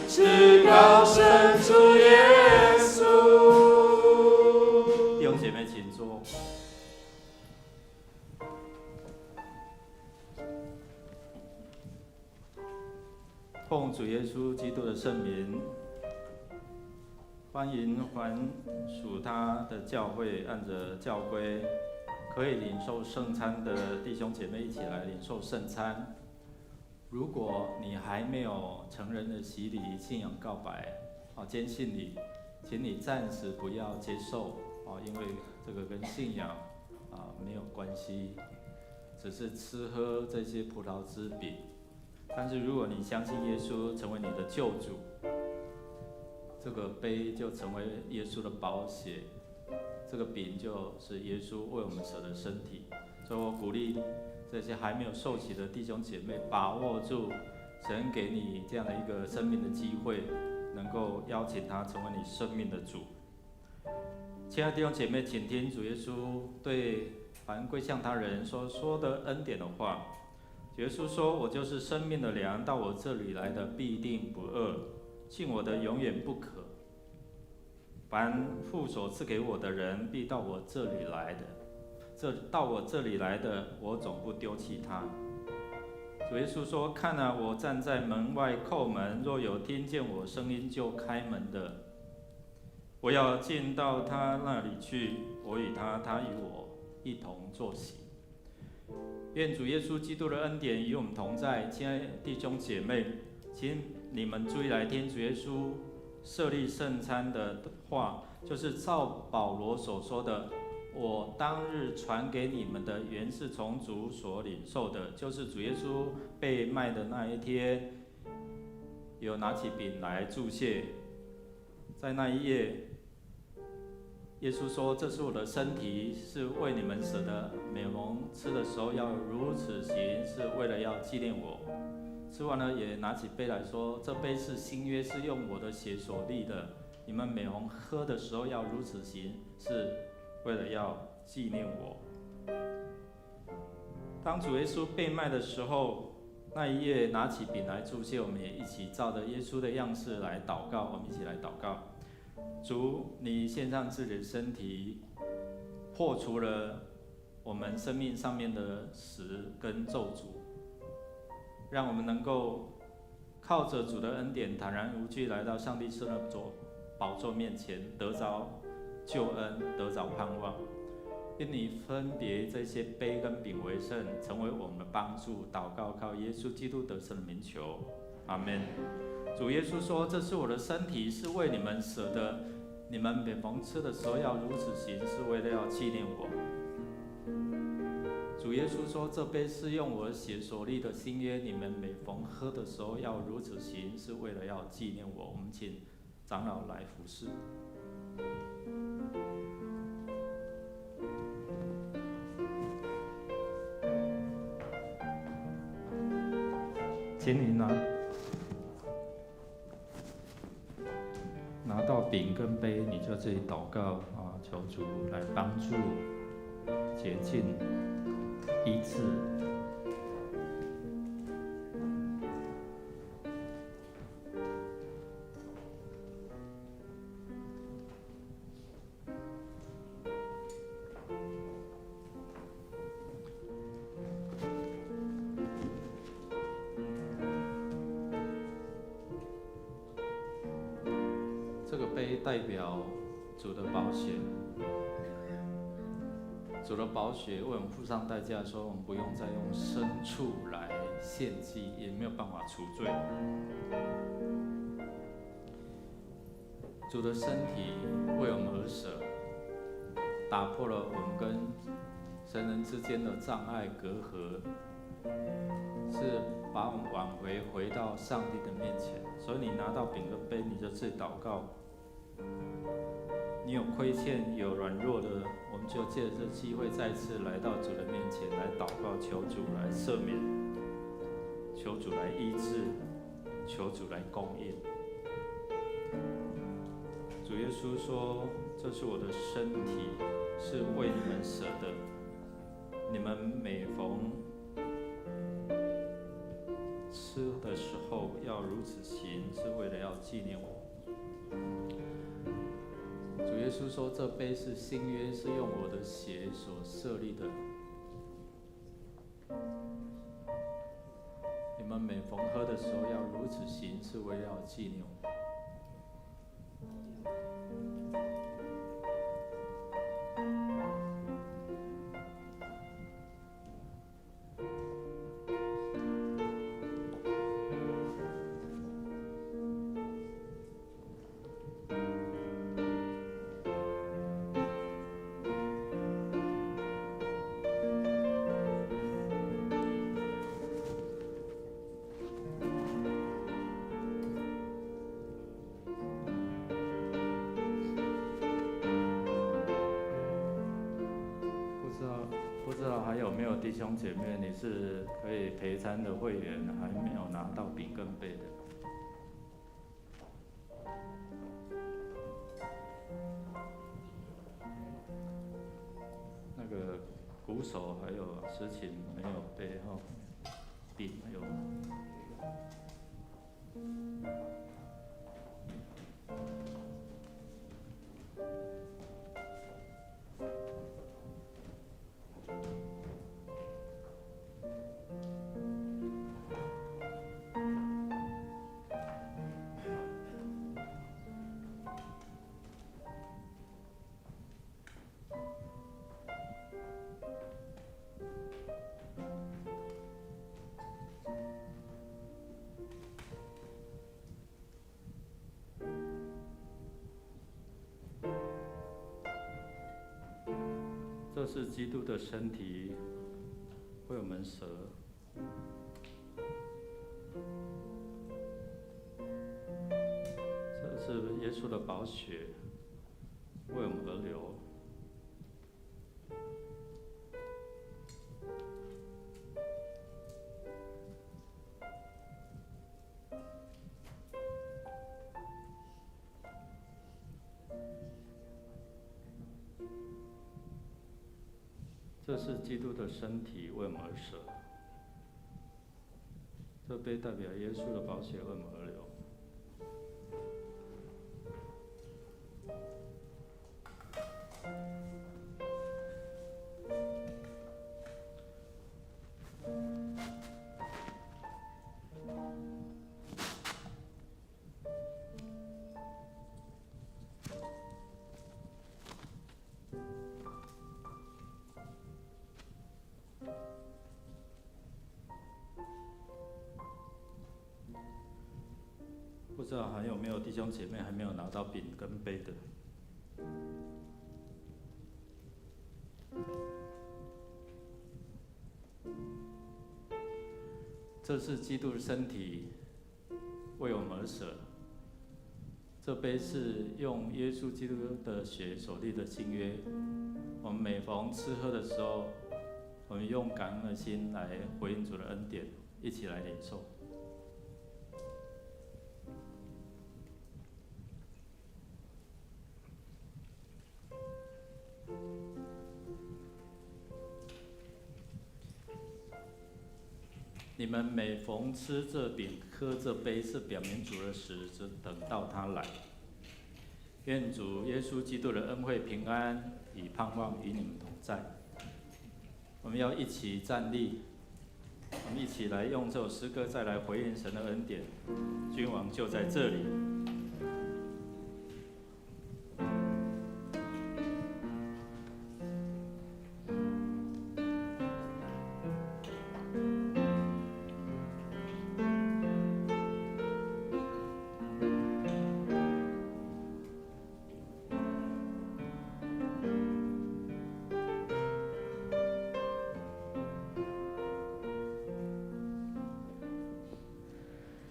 S2: 至高神主耶稣。
S1: 弟兄姐妹，请坐。奉主耶稣基督的圣名，欢迎还属他的教会，按着教规可以领受圣餐的弟兄姐妹一起来领受圣餐。如果你还没有成人的洗礼、信仰告白，坚信你，请你暂时不要接受，因为这个跟信仰没有关系，只是吃喝这些葡萄汁饼。但是如果你相信耶稣成为你的救主，这个杯就成为耶稣的宝血，这个饼就是耶稣为我们舍的身体。所以我鼓励这些还没有受洗的弟兄姐妹，把握住神给你这样的一个生命的机会，能够邀请他成为你生命的主。亲爱的弟兄姐妹，请听主耶稣对凡归向他人说的恩典的话。耶稣说：“我就是生命的粮，到我这里来的必定不饿，信我的永远不渴。凡父所赐给我的人，必到我这里来的。到我这里来的，我总不丢弃他。”主耶稣说：“看啊，我站在门外叩门，若有听见我声音就开门的，我要进到他那里去，我与他，他与我一同坐席。”愿主耶稣基督的恩典与我们同在。亲爱的弟兄姐妹，请你们注意来听主耶稣设立圣餐的话，就是照保罗所说的：“我当日传给你们的，原是从主所领受的。”就是主耶稣被卖的那一天，有拿起饼来祝谢。在那一夜，耶稣说：“这是我的身体，是为你们舍的。每逢吃的时候要如此行，是为了要纪念我。”吃完了，也拿起杯来说：“这杯是新约，是用我的血所立的。你们每逢喝的时候要如此行，是为了要纪念我。”当主耶稣被卖的时候，那一夜拿起饼来祝谢，我们也一起照着耶稣的样式来祷告。我们一起来祷告：主，你献上自己的身体，破除了我们生命上面的死跟咒诅，让我们能够靠着主的恩典，坦然无惧来到上帝圣的宝座面前，得着救恩，得着盼望。愿你分别这些杯跟饼为圣，成为我们的帮助。祷告靠耶稣基督得胜的名求，阿们。主耶稣说：“这是我的身体，是为你们舍的。你们每逢吃的时候要如此行，是为了要纪念我。”主耶稣说：“这杯是用我的血所立的新约，你们每逢喝的时候要如此行，是为了要纪念我。”我们请长老来服侍。请你拿到饼跟杯，你就自己祷告求主来帮助、洁净、医治。这个杯代表主的宝血，主的宝血为我们付上代价，说我们不用再用牲畜来献祭，也没有办法除罪。主的身体为我们而舍，打破了我们跟神人之间的障碍隔阂，是把我们挽回到上帝的面前。所以你拿到饼跟杯，你就自己祷告。你有亏欠、有软弱的，我们就借着这机会再次来到主的面前来祷告，求主来赦免，求主来医治，求主来供应。主耶稣说：“这是我的身体，是为你们舍的。你们每逢吃的时候要如此行，是为了要纪念我。”主耶稣说：“这杯是新约，是用我的血所设立的。你们每逢喝的时候要如此行，是为了要纪念我。”还有没有弟兄姐妹，你是可以陪餐的会员，还没有拿到饼跟杯的？那个鼓手还有司琴没有杯哈，饼有。这是基督的身体，为我们舍。这是耶稣的宝血，为我们而流。这是基督的身体，为我们而舍。这杯代表耶稣的宝血，为我们而流。不知道还有没有弟兄姐妹还没有拿到饼跟杯的？这是基督的身体，为我们而舍。这杯是用耶稣基督的血所立的新约。我们每逢吃喝的时候，我们用感恩的心来回应主的恩典，一起来领受。你们每逢吃这饼、喝这杯，是表明主的死，直等到他来。愿主耶稣基督的恩惠平安与盼望与你们同在。我们要一起站立，我们一起来用这首诗歌再来回应神的恩典。君王就在这里。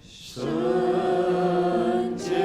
S2: 圣洁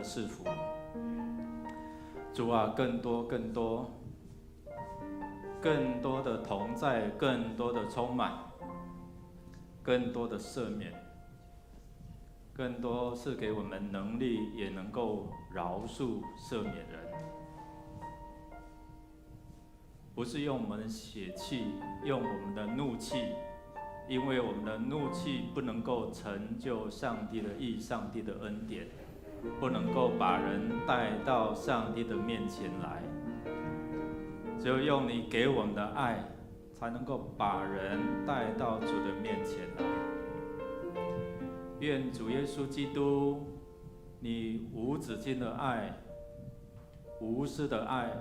S1: 的赐福。主啊，更多的同在，更多的充满，更多的赦免，更多是给我们能力，也能够饶恕赦免人。不是用我们的血气，用我们的怒气，因为我们的怒气不能够成就上帝的义、上帝的恩典，不能够把人带到上帝的面前来。只有用你给我们的爱，才能够把人带到主的面前来。愿主耶稣基督，你无止境的爱、无私的爱，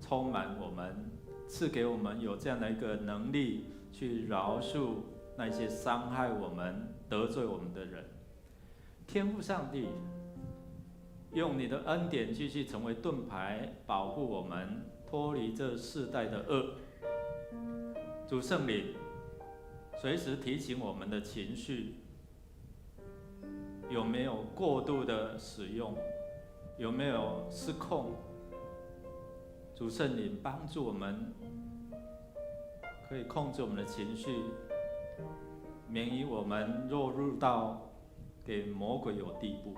S1: 充满我们，赐给我们有这样的一个能力，去饶恕那些伤害我们、得罪我们的人。天父上帝，用你的恩典继续成为盾牌，保护我们脱离这世代的恶。主圣灵，随时提醒我们的情绪有没有过度的使用，有没有失控。主圣灵帮助我们，可以控制我们的情绪，免于我们落入到给魔鬼有地步。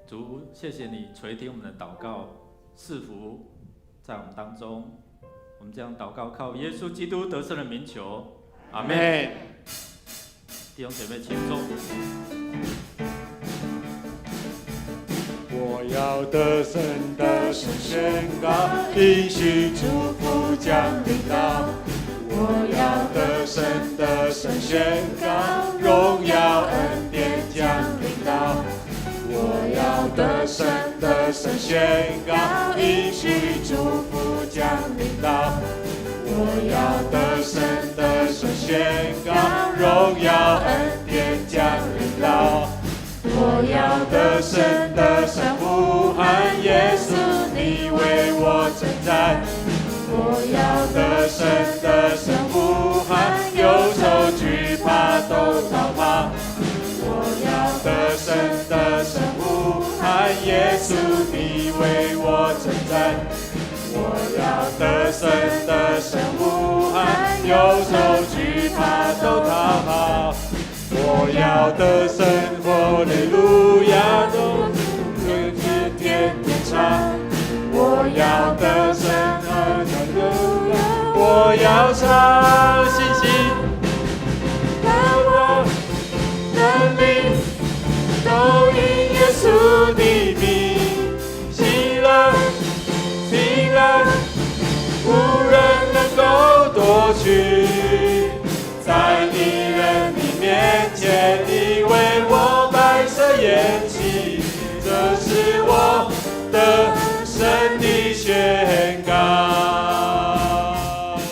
S1: 主，谢谢你垂听我们的祷告，赐福在我们当中。我们将祷告靠耶稣基督得胜的名求，阿们。弟兄姐妹，请坐。
S2: 我要得胜的神宣告，应许祝福降临到。我要得胜的神宣告，荣耀恩典降临到。我要得胜的神宣告，应许祝福降临到。我要得胜的神宣告，荣耀恩典降临到。我要得胜的神呼喊，耶稣你为我征战。我要得胜的神呼喊，忧愁惧怕都逃跑。我要得胜的神呼喊，耶稣你为我征战。我要得胜的神呼喊，忧愁惧怕都逃跑。我要得胜，哈利路亚，都天天唱。我要得胜，哈利路亚，我要唱信心，让我能力都因耶稣的名，喜乐平安，无人能够夺取，在你人的面前，你为我摆设筵席，这是我的神的宣告。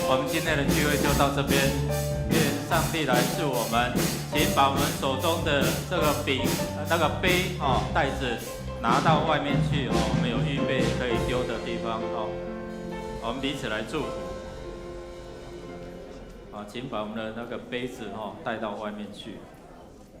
S1: 我们今天的聚会就到这边，愿上帝来赐我们，请把我们手中的这个饼、那个杯袋子拿到外面去我们有预备可以丢的地方我们彼此来祝福。请把我们的那个杯子带到外面去。